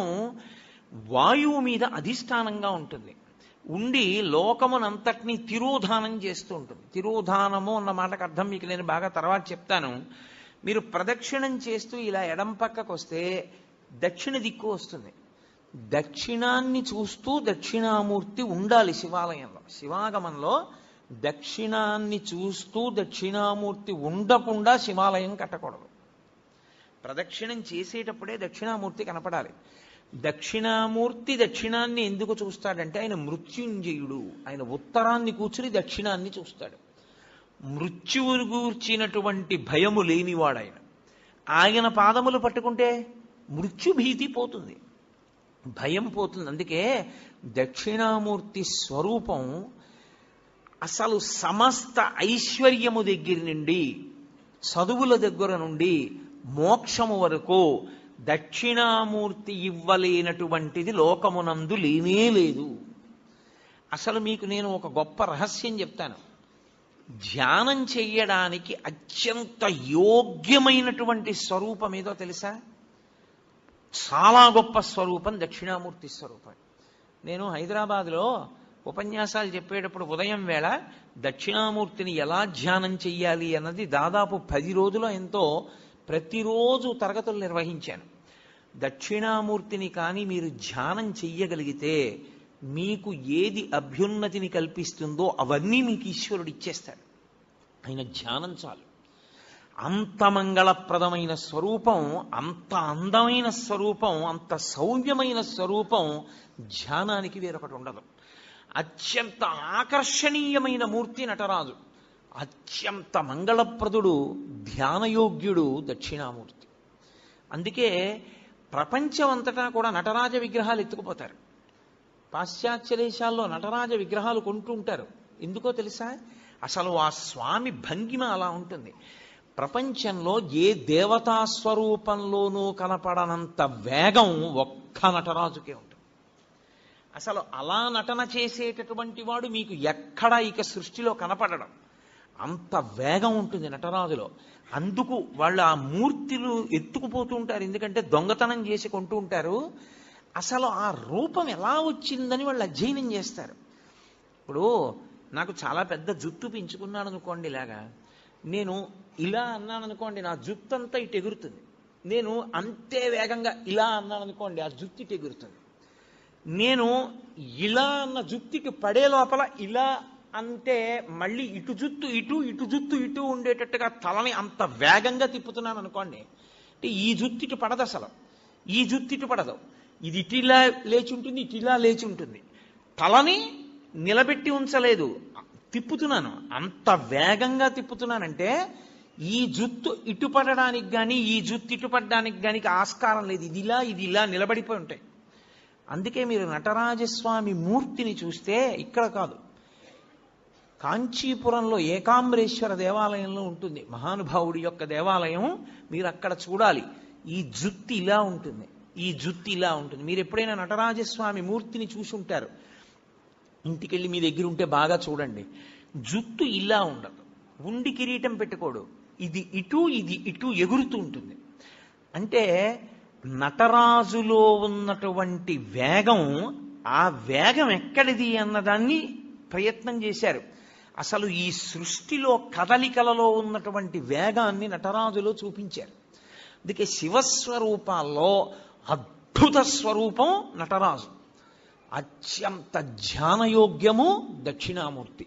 వాయువు మీద అధిష్టానంగా ఉంటుంది. ఉండి లోకమునంతటినీ తిరోధానం చేస్తూ ఉంటుంది. తిరోధానము అన్న మాటకు అర్థం మీకు నేను బాగా తర్వాత చెప్తాను. మీరు ప్రదక్షిణం చేస్తూ ఇలా ఎడం పక్కకు వస్తే దక్షిణ దిక్కు వస్తుంది. దక్షిణాన్ని చూస్తూ దక్షిణామూర్తి ఉండాలి శివాలయంలో. శివాగమంలో దక్షిణాన్ని చూస్తూ దక్షిణామూర్తి ఉండకుండా శివాలయం కట్టకూడదు. ప్రదక్షిణం చేసేటప్పుడే దక్షిణామూర్తి కనపడాలి. దక్షిణామూర్తి దక్షిణాన్ని ఎందుకు చూస్తాడంటే ఆయన మృత్యుంజయుడు. ఆయన ఉత్తరాన్ని కూర్చుని దక్షిణాన్ని చూస్తాడు. మృత్యువును గూర్చినటువంటి భయము లేనివాడు ఆయన. ఆయన పాదములు పట్టుకుంటే మృత్యుభీతి పోతుంది, భయం పోతుంది. అందుకే దక్షిణామూర్తి స్వరూపం అసలు సమస్త ఐశ్వర్యము దగ్గర నుండి, చదువుల దగ్గర నుండి, మోక్షము వరకు దక్షిణామూర్తి ఇవ్వలేనటువంటిది లోకమునందు లేనే లేదు. అసలు మీకు నేను ఒక గొప్ప రహస్యం చెప్తాను. ధ్యానం చెయ్యడానికి అత్యంత యోగ్యమైనటువంటి స్వరూపం ఏదో తెలుసా? చాలా గొప్ప స్వరూపం దక్షిణామూర్తి స్వరూపం. నేను హైదరాబాద్లో ఉపన్యాసాలు చెప్పేటప్పుడు ఉదయం వేళ దక్షిణామూర్తిని ఎలా ధ్యానం చెయ్యాలి అన్నది దాదాపు 10 రోజులు ఎంతో ప్రతిరోజు తరగతులు నిర్వహించాను. దక్షిణామూర్తిని కానీ మీరు ధ్యానం చెయ్యగలిగితే మీకు ఏది అభ్యున్నతిని కల్పిస్తుందో అవన్నీ మీకు ఈశ్వరుడు ఇచ్చేస్తాడు. ఆయన ధ్యానం చాలు. అంత మంగళప్రదమైన స్వరూపం, అంత అందమైన స్వరూపం, అంత సౌమ్యమైన స్వరూపం ధ్యానానికి వేరొకటి ఉండదు. అత్యంత ఆకర్షణీయమైన మూర్తి నటరాజు. అత్యంత మంగళప్రదుడు, ధ్యానయోగ్యుడు దక్షిణామూర్తి. అందుకే ప్రపంచం అంతటా కూడా నటరాజ విగ్రహాలు ఎత్తుకుపోతారు. పాశ్చాత్య దేశాల్లో నటరాజ విగ్రహాలు కొంటూ ఉంటారు. ఎందుకో తెలుసా? అసలు ఆ స్వామి భంగిమ అలా ఉంటుంది. ప్రపంచంలో ఏ దేవతా స్వరూపంలోనూ కనపడనంత వేగం ఒక్క నటరాజుకే ఉంటుంది. అసలు అలా నటన చేసేటటువంటి వాడు మీకు ఎక్కడ ఇక సృష్టిలో కనపడడం. అంత వేగం ఉంటుంది నటరాజులో. అందుకు వాళ్ళు ఆ మూర్తులు ఎత్తుకుపోతూ ఉంటారు. ఎందుకంటే దొంగతనం చేసి కొంటూ ఉంటారు. అసలు ఆ రూపం ఎలా వచ్చిందని వాళ్ళు అధ్యయనం చేస్తారు. ఇప్పుడు నాకు చాలా పెద్ద జుట్టు పెంచుకున్నాను అనుకోండి, ఇలాగా నేను ఇలా అన్నాను అనుకోండి, నా జుట్టు అంతా ఇటు ఎగురుతుంది. నేను అంతే వేగంగా ఇలా అన్నాను అనుకోండి, ఆ జుట్టు ఇటు ఎగురుతుంది. నేను ఇలా అన్న జుట్టుకి పడే లోపల ఇలా అంటే మళ్ళీ ఇటు జుట్టు ఇటు, ఇటు జుట్టు ఇటు ఉండేటట్టుగా తలని అంత వేగంగా తిప్పుతున్నాను అనుకోండి, అంటే ఈ జుట్టు ఇటు పడదు, అసలు ఈ జుట్టు ఇటు పడదు. ఇది ఇటు ఇలా లేచి ఉంటుంది, ఇటు ఇలా లేచి ఉంటుంది. తలని నిలబెట్టి ఉంచలేదు, తిప్పుతున్నాను. అంత వేగంగా తిప్పుతున్నానంటే ఈ జుట్టు ఇటు పడడానికి కానీ ఈ జుట్టు ఇటు పడడానికి కానీ ఆస్కారం లేదు. ఇది ఇలా నిలబడిపోయి ఉంటాయి. అందుకే మీరు నటరాజస్వామి మూర్తిని చూస్తే ఇక్కడ కాదు, కాంచీపురంలో ఏకాంబరేశ్వర దేవాలయంలో ఉంటుంది మహానుభావుడి యొక్క దేవాలయం. మీరు అక్కడ చూడాలి. ఈ జుత్తి ఇలా ఉంటుంది, ఈ జుత్తి ఇలా ఉంటుంది. మీరు ఎప్పుడైనా నటరాజస్వామి మూర్తిని చూసి ఉంటారు, ఇంటికెళ్ళి మీ దగ్గర ఉంటే బాగా చూడండి. జుత్తు ఇలా ఉండదు, ఉండి కిరీటం పెట్టుకోడు, ఇది ఇటు ఇది ఇటు ఎగురుతూ ఉంటుంది. అంటే నటరాజులో ఉన్నటువంటి వేగం, ఆ వేగం ఎక్కడిది అన్నదాన్ని ప్రయత్నం చేశారు. అసలు ఈ సృష్టిలో కదలికలలో ఉన్నటువంటి వేగాన్ని నటరాజులో చూపించారు. అందుకే శివస్వరూపాల్లో అద్భుత స్వరూపం నటరాజు. అత్యంత ధ్యానయోగ్యము దక్షిణామూర్తి.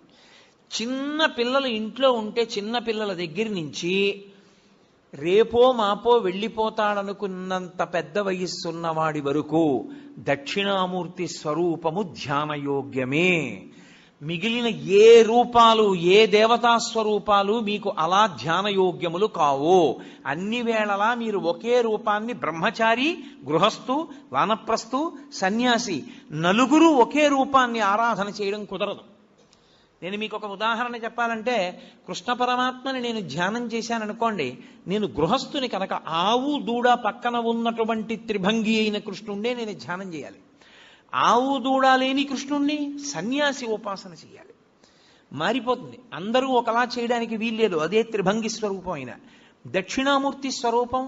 చిన్న పిల్లలు ఇంట్లో ఉంటే చిన్న పిల్లల దగ్గర నుంచి రేపో మాపో వెళ్ళిపోతాడనుకున్నంత పెద్ద వయస్సున్నవాడి వరకు దక్షిణామూర్తి స్వరూపము ధ్యానయోగ్యమే. మిగిలిన ఏ రూపాలు, ఏ దేవతా స్వరూపాలు మీకు అలా ధ్యానయోగ్యములు కావు. అన్ని వేళలా మీరు ఒకే రూపాన్ని, బ్రహ్మచారి, గృహస్థు, వానప్రస్థు, సన్యాసి, నలుగురు ఒకే రూపాన్ని ఆరాధన చేయడం కుదరదు. నేను మీకు ఒక ఉదాహరణ చెప్పాలంటే, కృష్ణ పరమాత్మని నేను ధ్యానం చేశాననుకోండి, నేను గృహస్థుని కనుక ఆవు దూడ పక్కన ఉన్నటువంటి త్రిభంగి అయిన కృష్ణుండే నేను ధ్యానం చేయాలి. ఆవు దూడ లేని కృష్ణుణ్ణి సన్యాసి ఉపాసన చేయాలి. మారిపోతుంది. అందరూ ఒకలా చేయడానికి వీల్లేదు. అదే త్రిభంగి స్వరూపం అయిన దక్షిణామూర్తి స్వరూపం.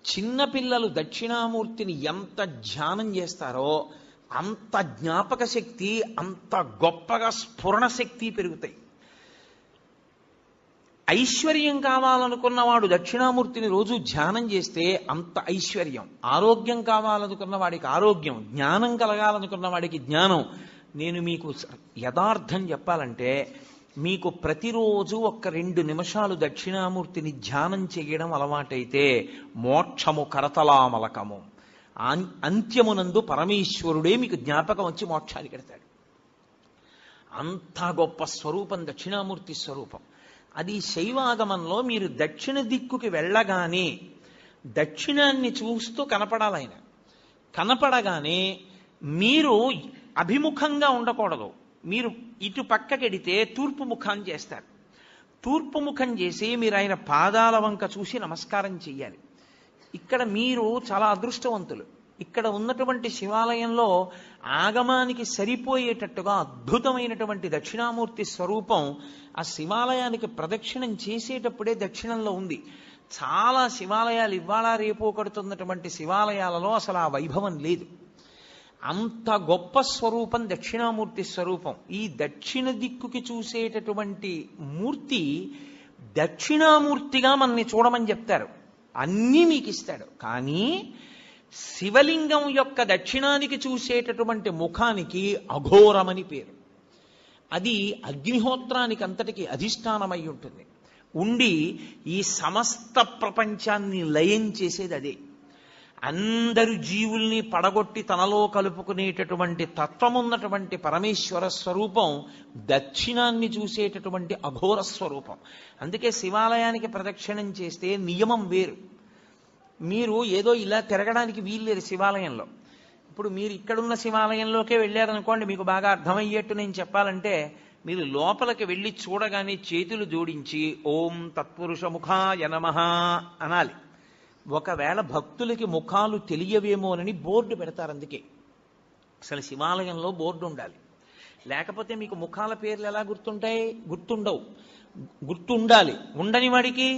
చిన్నపిల్లలు దక్షిణామూర్తిని ఎంత ధ్యానం చేస్తారో అంత జ్ఞాపక శక్తి, అంత గొప్పగా స్ఫురణ శక్తి పెరుగుతాయి. ఐశ్వర్యం కావాలనుకున్నవాడు దక్షిణామూర్తిని రోజు ధ్యానం చేస్తే అంత ఐశ్వర్యం. ఆరోగ్యం కావాలనుకున్న వాడికి ఆరోగ్యం, జ్ఞానం కలగాలనుకున్న వాడికి జ్ఞానం. నేను మీకు యథార్థం చెప్పాలంటే, మీకు ప్రతిరోజు 1-2 నిమిషాలు దక్షిణామూర్తిని ధ్యానం చేయడం అలవాటైతే మోక్షము కరతలామలకము. అంత్యమునందు పరమేశ్వరుడే మీకు జ్ఞాపకం వచ్చి మోక్షానికి ఎడతాడు. అంత గొప్ప స్వరూపం దక్షిణామూర్తి స్వరూపం. అది శైవాగమంలో మీరు దక్షిణ దిక్కుకి వెళ్ళగానే దక్షిణాన్ని చూస్తూ కనపడాలి. ఆయన కనపడగానే మీరు అభిముఖంగా ఉండకూడదు. మీరు ఇటు పక్కకెడితే తూర్పు ముఖం చేస్తారు. తూర్పు ముఖం చేసి మీరు ఆయన పాదాల వంక చూసి నమస్కారం చెయ్యాలి. ఇక్కడ మీరు చాలా అదృష్టవంతులు. ఇక్కడ ఉన్నటువంటి శివాలయంలో ఆగమానికి సరిపోయేటట్టుగా అద్భుతమైనటువంటి దక్షిణామూర్తి స్వరూపం ఆ శివాలయానికి ప్రదక్షిణం చేసేటప్పుడే దక్షిణంలో ఉంది. చాలా శివాలయాలు ఇవాళ రేపో కడుతున్నటువంటి శివాలయాలలో అసలు ఆ వైభవం లేదు. అంత గొప్ప స్వరూపం దక్షిణామూర్తి స్వరూపం. ఈ దక్షిణ దిక్కుకి చూసేటటువంటి మూర్తి దక్షిణామూర్తిగా మనని చూడమని చెప్తారు. అన్నీ మీకు ఇస్తాడు. కానీ శివలింగం యొక్క దక్షిణానికి చూసేటటువంటి ముఖానికి అఘోరమని పేరు. అది అగ్నిహోత్రానికి అంతటికి అధిష్టానమై ఉంటుంది. ఉండి ఈ సమస్త ప్రపంచాన్ని లయం చేసేది అదే. అందరు జీవుల్ని పడగొట్టి తనలో కలుపుకునేటటువంటి తత్వమున్నటువంటి పరమేశ్వర స్వరూపం దక్షిణాన్ని చూసేటటువంటి అఘోర స్వరూపం. అందుకే శివాలయానికి ప్రదక్షిణం చేస్తే నియమం వేరు. మీరు ఏదో ఇలా తిరగడానికి వీల్లేదు శివాలయంలో. ఇప్పుడు మీరు ఇక్కడున్న శివాలయంలోకే వెళ్ళారనుకోండి, మీకు బాగా అర్థమయ్యేట్టు నేను చెప్పాలంటే, మీరు లోపలికి వెళ్ళి చూడగానే చేతులు జోడించి ఓం తత్పురుష ముఖాయ నమః అనాలి. ఒకవేళ భక్తులకి ముఖాలు తెలియవేమోనని బోర్డు పెడతారు. అందుకే అసలు శివాలయంలో బోర్డు ఉండాలి. లేకపోతే మీకు ముఖాల పేర్లు ఎలా గుర్తుంటాయి? గుర్తుండవు. గుర్తుండాలి. ఉండని వాడికి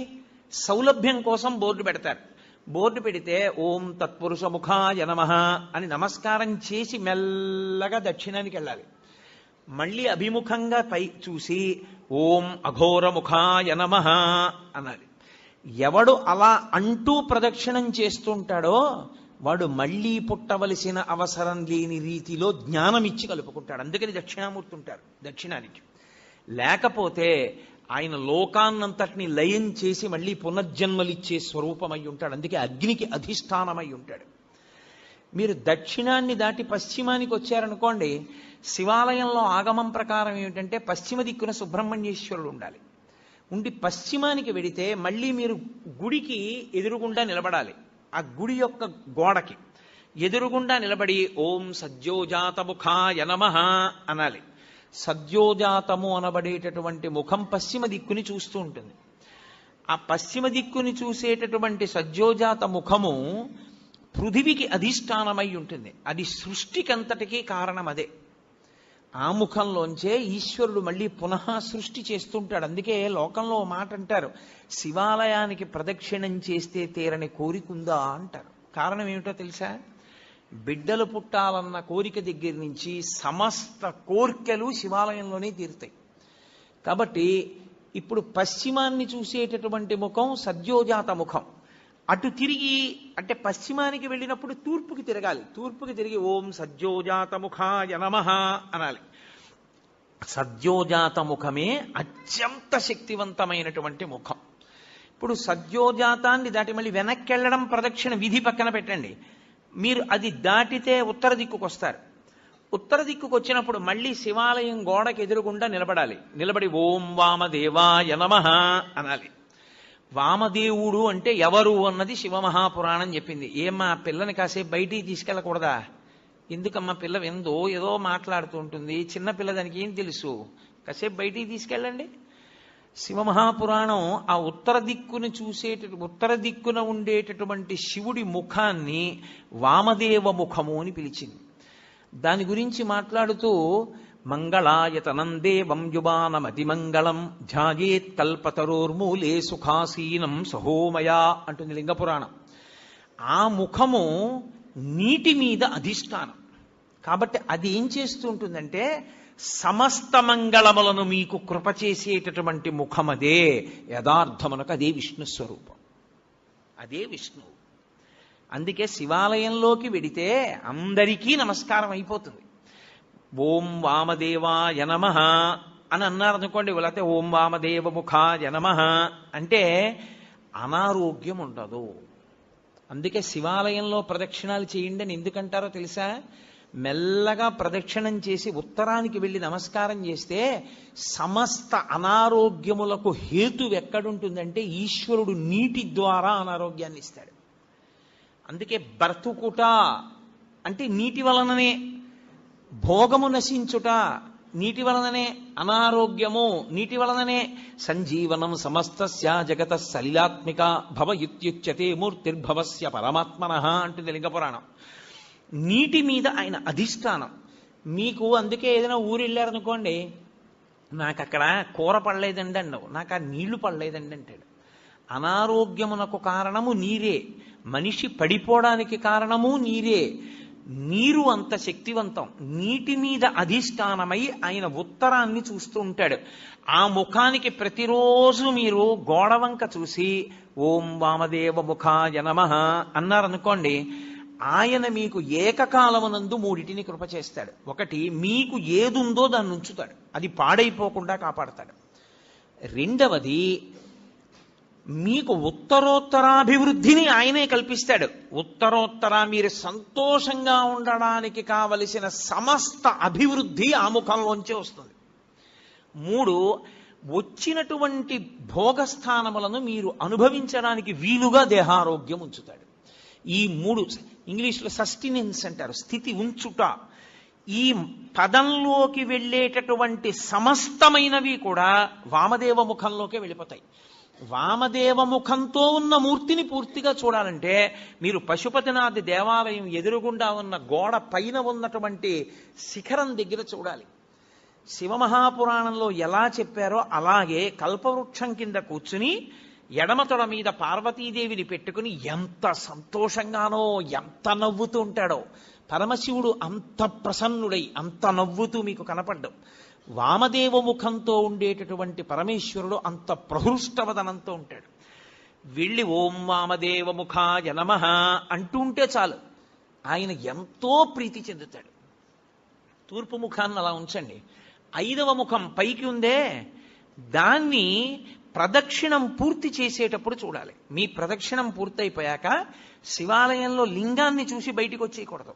సౌలభ్యం కోసం బోర్డు పెడతారు. బోర్డు పెడితే ఓం తత్పురుష ముఖాయ నమః అని నమస్కారం చేసి మెల్లగా దక్షిణానికి వెళ్ళాలి. మళ్ళీ అభిముఖంగా పై చూసి ఓం అఘోర ముఖాయ నమః అనాలి. ఎవడు అలా అంటూ ప్రదక్షిణం చేస్తుంటాడో వాడు మళ్ళీ పుట్టవలసిన అవసరం లేని రీతిలో జ్ఞానం ఇచ్చి కలుపుకుంటాడు. అందుకని దక్షిణామూర్తి ఉంటారు దక్షిణానికి. లేకపోతే ఆయన లోకాన్నంతటిని లయం చేసి మళ్ళీ పునర్జన్మలిచ్చే స్వరూపమై ఉంటాడు. అందుకే అగ్నికి అధిష్టానమై ఉంటాడు. మీరు దక్షిణాన్ని దాటి పశ్చిమానికి వచ్చారనుకోండి, శివాలయంలో ఆగమం ప్రకారం ఏమిటంటే పశ్చిమ దిక్కున సుబ్రహ్మణ్యేశ్వరుడు ఉండాలి. ఉండి పశ్చిమానికి వెడితే మళ్ళీ మీరు గుడికి ఎదురుగుండా నిలబడాలి. ఆ గుడి యొక్క గోడకి ఎదురుగుండా నిలబడి ఓం సద్యోజాతముఖాయ నమః అనాలి. సద్యోజాతము అనబడేటటువంటి ముఖం పశ్చిమ దిక్కుని చూస్తూ ఉంటుంది. ఆ పశ్చిమ దిక్కుని చూసేటటువంటి సద్యోజాత ముఖము పృథివికి అధిష్టానమై ఉంటుంది. అది సృష్టికంతటికీ కారణం అదే. ఆ ముఖంలోంచే ఈశ్వరుడు మళ్ళీ పునః సృష్టి చేస్తుంటాడు. అందుకే లోకంలో మాట అంటారు, శివాలయానికి ప్రదక్షిణం చేస్తే తీరని కోరికుందా అంటారు. కారణం ఏమిటో తెలుసా? బిడ్డలు పుట్టాలన్న కోరిక దగ్గర నుంచి సమస్త కోర్కెలు శివాలయంలోనే తీరుతాయి. కాబట్టి ఇప్పుడు పశ్చిమాన్ని చూసేటటువంటి ముఖం సద్యోజాత ముఖం. అటు తిరిగి అంటే పశ్చిమానికి వెళ్ళినప్పుడు తూర్పుకి తిరగాలి. తూర్పుకి తిరిగి ఓం సద్యోజాత ముఖాయ నమః అనాలి. సద్యోజాత ముఖమే అత్యంత శక్తివంతమైనటువంటి ముఖం. ఇప్పుడు సద్యోజాతాన్ని దాటి మళ్ళీ వెనక్కి వెళ్ళడం ప్రదక్షిణ విధి పక్కన పెట్టండి. మీరు అది దాటితే ఉత్తర దిక్కుకు వస్తారు. ఉత్తర దిక్కుకు వచ్చినప్పుడు మళ్ళీ శివాలయం గోడకి ఎదురుగుండా నిలబడాలి. నిలబడి ఓం వామదేవాయ నమః అనాలి. వామదేవుడు అంటే ఎవరు అన్నది శివమహాపురాణం చెప్పింది. ఏమ్మా పిల్లని కాసేపు బయటికి తీసుకెళ్ళకూడదా? ఎందుకమ్మా పిల్ల ఎందో ఏదో మాట్లాడుతూ ఉంటుంది, చిన్నపిల్ల దానికి ఏం తెలుసు, కాసేపు బయటికి తీసుకెళ్ళండి. శివమహాపురాణం ఆ ఉత్తర దిక్కున ఉండేటటువంటి శివుడి ముఖాన్ని వామదేవ ముఖము అని పిలిచింది. దాని గురించి మాట్లాడుతూ మంగళాయతనం దేవం యువానమతిమంగళం ధ్యాయేత్ కల్పతరోర్మూలే సుఖాసీనం సహోమయా అంటుంది లింగపురాణం. ఆ ముఖము నీటి మీద అధిష్టానం కాబట్టి అది ఏం చేస్తూ ఉంటుందంటే సమస్త మంగళములను మీకు కృప చేసేటటువంటి ముఖమదే. యథార్థమునకు అదే విష్ణు స్వరూపం, అదే విష్ణువు. అందుకే శివాలయంలోకి వెడితే అందరికీ నమస్కారం అయిపోతుంది. ఓం వామదేవాయ నమః అని అన్నారనుకోండి, లేకపోతే ఓం వామదేవ ముఖాయ నమః అంటే అనారోగ్యం ఉండదు. అందుకే శివాలయంలో ప్రదక్షిణాలు చేయండి అని ఎందుకంటారో తెలుసా? మెల్లగా ప్రదక్షిణం చేసి ఉత్తరానికి వెళ్ళి నమస్కారం చేస్తే సమస్త అనారోగ్యములకు హేతు ఎక్కడుంటుందంటే ఈశ్వరుడు నీటి ద్వారా అనారోగ్యాన్ని ఇస్తాడు. అందుకే బ్రతుకుట అంటే నీటి వలననే, భోగము నశించుట నీటి వలననే, అనారోగ్యము నీటి వలననే. సంజీవనం సమస్తస్య జగత సలిలాత్మిక భవ ఇత్యుచ్యతే మూర్తిర్భవస్య పరమాత్మనః అంటుంది లింగపురాణం. నీటి మీద ఆయన అధిష్టానం. మీకు అందుకే ఏదైనా ఊరు వెళ్ళారనుకోండి, నాకు అక్కడ కూర పడలేదండి అన్నావు, నాకు ఆ నీళ్లు పడలేదండి అంటాడు. అనారోగ్యమునకు కారణము నీరే, మనిషి పడిపోవడానికి కారణము నీరే. నీరు అంత శక్తివంతం. నీటి మీద అధిష్టానమై ఆయన ఉత్తరాన్ని చూస్తూ ఉంటాడు. ఆ ముఖానికి ప్రతిరోజు మీరు గోడవంక చూసి ఓం వామదేవ ముఖాయ నమః అన్నారనుకోండి, ఆయన మీకు ఏకకాలమునందు మూడిటిని కృప చేస్తాడు. ఒకటి, మీకు ఏదుందో దాన్ని ఉంచుతాడు, అది పాడైపోకుండా కాపాడతాడు. రెండవది, మీకు ఉత్తరోత్తరాభివృద్ధిని ఆయనే కల్పిస్తాడు. ఉత్తరోత్తర మీరు సంతోషంగా ఉండడానికి కావలసిన సమస్త అభివృద్ధి ఆ ముఖంలోంచే వస్తుంది. మూడు, వచ్చినటువంటి భోగస్థానములను మీరు అనుభవించడానికి వీలుగా దేహారోగ్యం ఉంచుతాడు. ఈ మూడు ఇంగ్లీష్లో సస్టినెన్స్ అంటారు, స్థితి ఉంచుట. ఈ పదంలోకి వెళ్ళేటటువంటి సమస్తమైనవి కూడా వామదేవ ముఖంలోకే వెళ్ళిపోతాయి. వామదేవ ముఖంతో ఉన్న మూర్తిని పూర్తిగా చూడాలంటే మీరు పశుపతినాథ్ దేవాలయం ఎదురుగుండా ఉన్న గోడ పైన ఉన్నటువంటి శిఖరం దగ్గర చూడాలి. శివమహాపురాణంలో ఎలా చెప్పారో అలాగే కల్పవృక్షం కింద కూర్చుని ఎడమతొడ మీద పార్వతీదేవిని పెట్టుకుని ఎంత సంతోషంగానో ఎంత నవ్వుతూ ఉంటాడో. పరమశివుడు అంత ప్రసన్నుడై అంత నవ్వుతూ మీకు కనపడ్డం. వామదేవ ముఖంతో ఉండేటటువంటి పరమేశ్వరుడు అంత ప్రహృష్టవదనంతో ఉంటాడు. వెళ్ళి ఓం వామదేవ ముఖాయ నమః అంటూ ఉంటే చాలు, ఆయన ఎంతో ప్రీతి చెందుతాడు. తూర్పు ముఖాన్ని అలా ఉంచండి. 5వ ముఖం పైకి ఉందే, దాన్ని ప్రదక్షిణం పూర్తి చేసేటప్పుడు చూడాలి. మీ ప్రదక్షిణం పూర్తయిపోయాక శివాలయంలో లింగాన్ని చూసి బయటికి వచ్చేయకూడదు.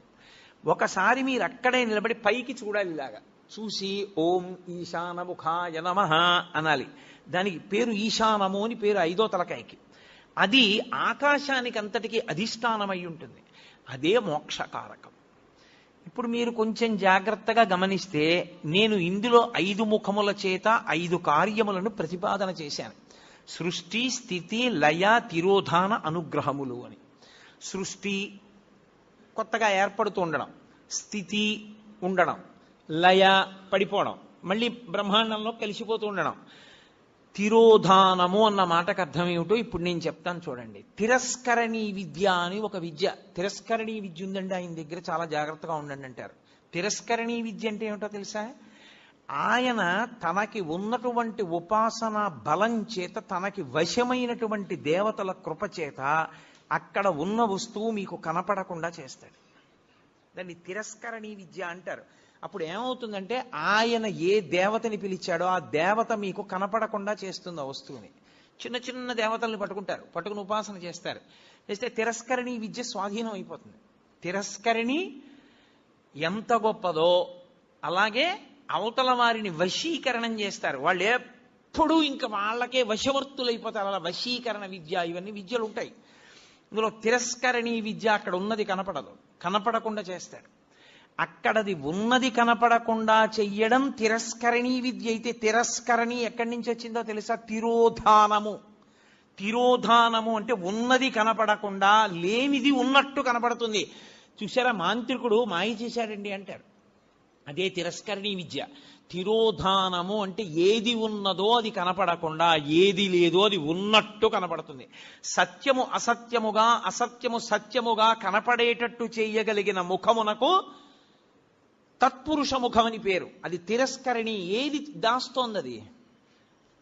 ఒకసారి మీరు అక్కడే నిలబడి పైకి చూడాలి. ఇలాగా చూసి ఓం ఈశానముఖాయ నమః అనాలి. దానికి పేరు ఈశానము అని పేరు 5వ తలకాయకి. అది ఆకాశానికి అంతటికీ అధిష్టానమై ఉంటుంది. అదే మోక్షకారకం. ఇప్పుడు మీరు కొంచెం జాగ్రత్తగా గమనిస్తే నేను ఇందులో 5 ముఖముల చేత 5 కార్యములను ప్రతిపాదన చేశాను. సృష్టి, స్థితి, లయ, తిరోధాన, అనుగ్రహములు అని. సృష్టి కొత్తగా ఏర్పడుతూ ఉండడం, స్థితి ఉండడం, లయ పడిపోవడం, మళ్ళీ బ్రహ్మాండంలో కలిసిపోతూ ఉండడం. తిరోధానము అన్న మాటకు అర్థం ఏమిటో ఇప్పుడు నేను చెప్తాను చూడండి. తిరస్కరణీ విద్య అని ఒక విద్య, తిరస్కరణీ విద్య ఉందండి ఆయన దగ్గర, చాలా జాగ్రత్తగా ఉండండి అంటారు. తిరస్కరణీ విద్య అంటే ఏమిటో తెలుసా? ఆయన తనకి ఉన్నటువంటి ఉపాసన బలం చేత, తనకి వశమైనటువంటి దేవతల కృప చేత అక్కడ ఉన్న వస్తువు మీకు కనపడకుండా చేస్తాడు. దాన్ని తిరస్కరణీ విద్య అంటారు. అప్పుడు ఏమవుతుందంటే ఆయన ఏ దేవతని పిలిచాడో ఆ దేవత మీకు కనపడకుండా చేస్తుంది ఆ వస్తువుని. చిన్న చిన్న దేవతల్ని పట్టుకుని ఉపాసన చేస్తారు. చేస్తే తిరస్కరణీ విద్య స్వాధీనం అయిపోతుంది. తిరస్కరణి ఎంత గొప్పదో అలాగే అవతల వారిని వశీకరణం చేస్తారు. వాళ్ళు ఎప్పుడూ ఇంకా వాళ్ళకే వశవర్తులైపోతారు. అలా వశీకరణ విద్య, ఇవన్నీ విద్యలు ఉంటాయి. ఇందులో తిరస్కరణీ విద్య అక్కడ ఉన్నది కనపడదు, కనపడకుండా చేస్తాడు. అక్కడది ఉన్నది కనపడకుండా చెయ్యడం తిరస్కరణీ విద్య అయితే, తిరస్కరణి ఎక్కడి నుంచి వచ్చిందో తెలుసా? తిరోధానము. తిరోధానము అంటే ఉన్నది కనపడకుండా లేనిది ఉన్నట్టు కనపడుతుంది. చూసారా, మాంత్రికుడు మాయ చేశాడండి అంటారు. అదే తిరస్కరణీ విద్య. తిరోధానము అంటే ఏది ఉన్నదో అది కనపడకుండా, ఏది లేదో అది ఉన్నట్టు కనపడుతుంది. సత్యము అసత్యముగా, అసత్యము సత్యముగా కనపడేటట్టు చేయగలిగిన ముఖమునకు తత్పురుష ముఖం అని పేరు. అది తిరస్కరణి. ఏది దాస్తోంది అది?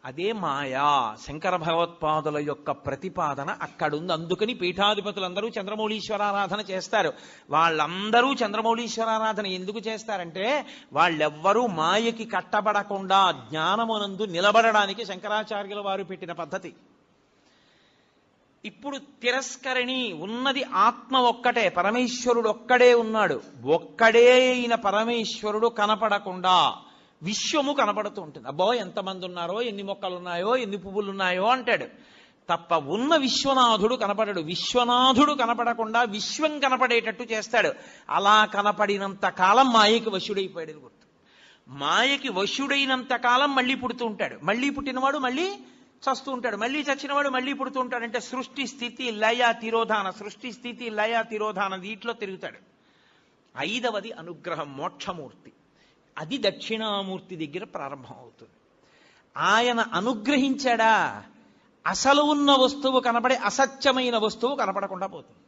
అదే మాయా. శంకర భగవత్పాదుల యొక్క ప్రతిపాదన అక్కడుంది. అందుకని పీఠాధిపతులందరూ చంద్రమౌళీశ్వరారాధన చేస్తారు. వాళ్ళందరూ చంద్రమౌళీశ్వరారాధన ఎందుకు చేస్తారంటే వాళ్ళెవ్వరూ మాయకి కట్టబడకుండా జ్ఞానమునందు నిలబడడానికి శంకరాచార్యుల వారు పెట్టిన పద్ధతి. ఇప్పుడు తిరస్కరణి ఉన్నది ఆత్మ ఒక్కటే, పరమేశ్వరుడు ఒక్కడే ఉన్నాడు. ఒక్కడే అయిన పరమేశ్వరుడు కనపడకుండా విశ్వము కనపడుతూ ఉంటుంది. అబ్బో ఎంతమంది ఉన్నారో, ఎన్ని మొక్కలున్నాయో, ఎన్ని పువ్వులున్నాయో అంటాడు తప్ప ఉన్న విశ్వనాథుడు కనపడడు. విశ్వనాథుడు కనపడకుండా విశ్వం కనపడేటట్టు చేస్తాడు. అలా కనపడినంత కాలం మాయకి వశుడైపోయాడు గుర్తు. మాయకి వశుడైనంత కాలం మళ్ళీ పుడుతూ ఉంటాడు. మళ్ళీ పుట్టినవాడు మళ్ళీ చస్తూ ఉంటాడు. మళ్ళీ చచ్చినవాడు మళ్ళీ పుడుతూ ఉంటాడు. అంటే సృష్టి, స్థితి, లయ, తిరోధాన, సృష్టి, స్థితి, లయ, తిరోధాన వీటిలో తిరుగుతాడు. 5వది అనుగ్రహం, మోక్షమూర్తి. అది దక్షిణామూర్తి దగ్గర ప్రారంభం అవుతుంది. ఆయన అనుగ్రహించాడా అసలు ఉన్న వస్తువు కనపడే అసత్యమైన వస్తువు కనపడకుండా పోతుంది.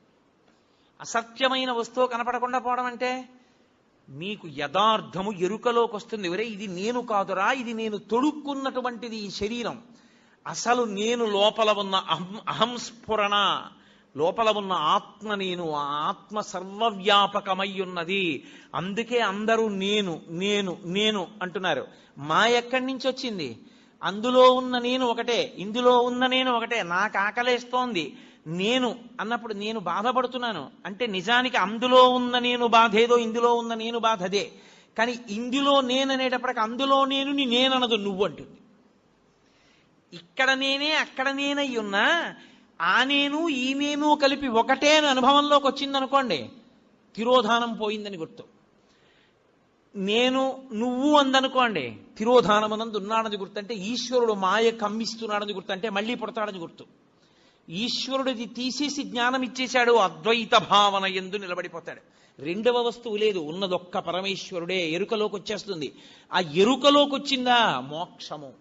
అసత్యమైన వస్తువు కనపడకుండా పోవడం అంటే మీకు యథార్థము ఎరుకలోకి వస్తుంది. ఒరే ఇది నేను కాదురా, ఇది నేను తొడుక్కున్నటువంటిది ఈ శరీరం. అసలు నేను లోపల ఉన్న అహంస్ఫురణ, లోపల ఉన్న ఆత్మ నేను, ఆ ఆత్మ సర్వవ్యాపకమై ఉన్నది. అందుకే అందరూ నేను నేను నేను అంటున్నారు. మా ఎక్కడి నుంచి వచ్చింది? అందులో ఉన్న నేను ఒకటే, ఇందులో ఉన్న నేను ఒకటే. నాకు ఆకలేస్తోంది నేను అన్నప్పుడు నేను బాధపడుతున్నాను అంటే నిజానికి అందులో ఉన్న నేను బాధ ఏదో, ఇందులో ఉన్న నేను బాధ అదే. కానీ ఇందులో నేను అనేటప్పటికి అందులో నేను నేననదు, నువ్వు అంటుంది. ఇక్కడ నేనే అక్కడ నేనై ఉన్నా ఆ నేను ఈ నేను కలిపి ఒకటే అని అనుభవంలోకి వచ్చిందనుకోండి, తిరోధానం పోయిందని గుర్తు. నేను నువ్వు అందనుకోండి, తిరోధానమునందు ఉన్నాడని గుర్తు. అంటే ఈశ్వరుడు మాయ కమ్మిస్తున్నాడని గుర్తు, అంటే మళ్ళీ పుడతాడని గుర్తు. ఈశ్వరుడిది తీసేసి జ్ఞానం ఇచ్చేశాడు, అద్వైత భావన యందు నిలబడిపోతాడు. రెండవ వస్తువు లేదు, ఉన్నదొక్క పరమేశ్వరుడే. ఎరుకలోకి వచ్చేస్తుంది. ఆ ఎరుకలోకి వచ్చిందా మోక్షము.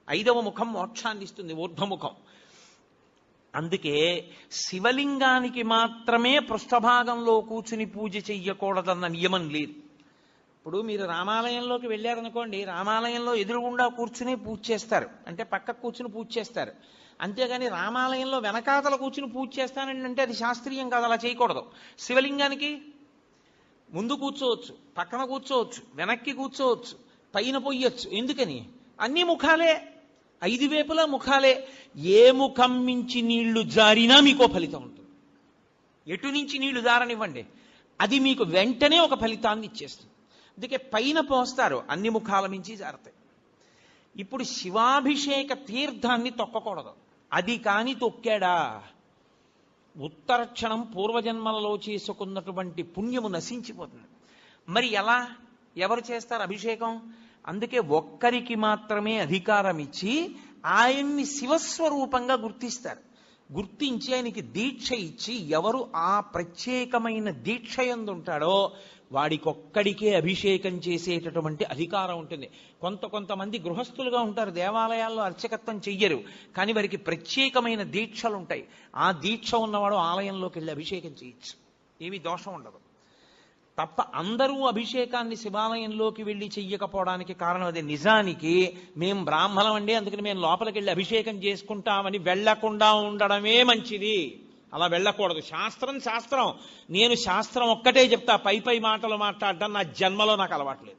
5వ ముఖం మోక్షాన్ని ఇస్తుంది, ఊర్ధ్వముఖం. అందుకే శివలింగానికి మాత్రమే పృష్ఠభాగంలో కూర్చుని పూజ చెయ్యకూడదన్న నియమం లేదు. ఇప్పుడు మీరు రామాలయంలోకి వెళ్ళారనుకోండి, రామాలయంలో ఎదురుగుండా కూర్చుని పూజ చేస్తారు, అంటే పక్కకు కూర్చుని పూజ చేస్తారు. అంతేగాని రామాలయంలో వెనకాతల కూర్చుని పూజ చేస్తానండి అంటే అది శాస్త్రీయం కాదు, అలా చేయకూడదు. శివలింగానికి ముందు కూర్చోవచ్చు, పక్కన కూర్చోవచ్చు, వెనక్కి కూర్చోవచ్చు, పైన పొయ్యొచ్చు. ఎందుకని? అన్ని ముఖాలే, 5 వైపులా ముఖాలే. ఏ ముఖం మించి నీళ్లు జారినా మీకో ఫలితం ఉంటుంది. ఎటు నుంచి నీళ్లు జారనివ్వండి, అది మీకు వెంటనే ఒక ఫలితాన్ని ఇచ్చేస్తుంది. అందుకే పైన పోస్తారు, అన్ని ముఖాల మించి జారతాయి. ఇప్పుడు శివాభిషేక తీర్థాన్ని తొక్కకూడదు. అది కాని తొక్కాడా ఉత్తర క్షణం పూర్వజన్మలలో చేసుకున్నటువంటి పుణ్యము నశించిపోతుంది. మరి ఎలా, ఎవరు చేస్తారు అభిషేకం? అందుకే ఒక్కరికి మాత్రమే అధికారం ఇచ్చి ఆయన్ని శివస్వరూపంగా గుర్తిస్తారు. గుర్తించి ఆయనకి దీక్ష ఇచ్చి, ఎవరు ఆ ప్రత్యేకమైన దీక్ష యందు ఉంటాడో వాడికొక్కడికే అభిషేకం చేసేటటువంటి అధికారం ఉంటుంది. కొంతమంది గృహస్థులుగా ఉంటారు, దేవాలయాల్లో అర్చకత్వం చెయ్యరు, కానీ వారికి ప్రత్యేకమైన దీక్షలు ఉంటాయి. ఆ దీక్ష ఉన్నవాడు ఆలయంలోకి వెళ్ళి అభిషేకం చేయొచ్చు, ఏమీ దోషం ఉండదు. తప్ప అందరూ అభిషేకాన్ని శివాలయంలోకి వెళ్ళి చెయ్యకపోవడానికి కారణం అదే. నిజానికి మేం బ్రాహ్మణం అండి, అందుకని మేము లోపలికి వెళ్ళి అభిషేకం చేసుకుంటామని వెళ్లకుండా ఉండడమే మంచిది. అలా వెళ్ళకూడదు. శాస్త్రం శాస్త్రం. నేను శాస్త్రం ఒక్కటే చెప్తా, పై మాటలు మాట్లాడడం నా జన్మలో నాకు అలవాట్లేదు.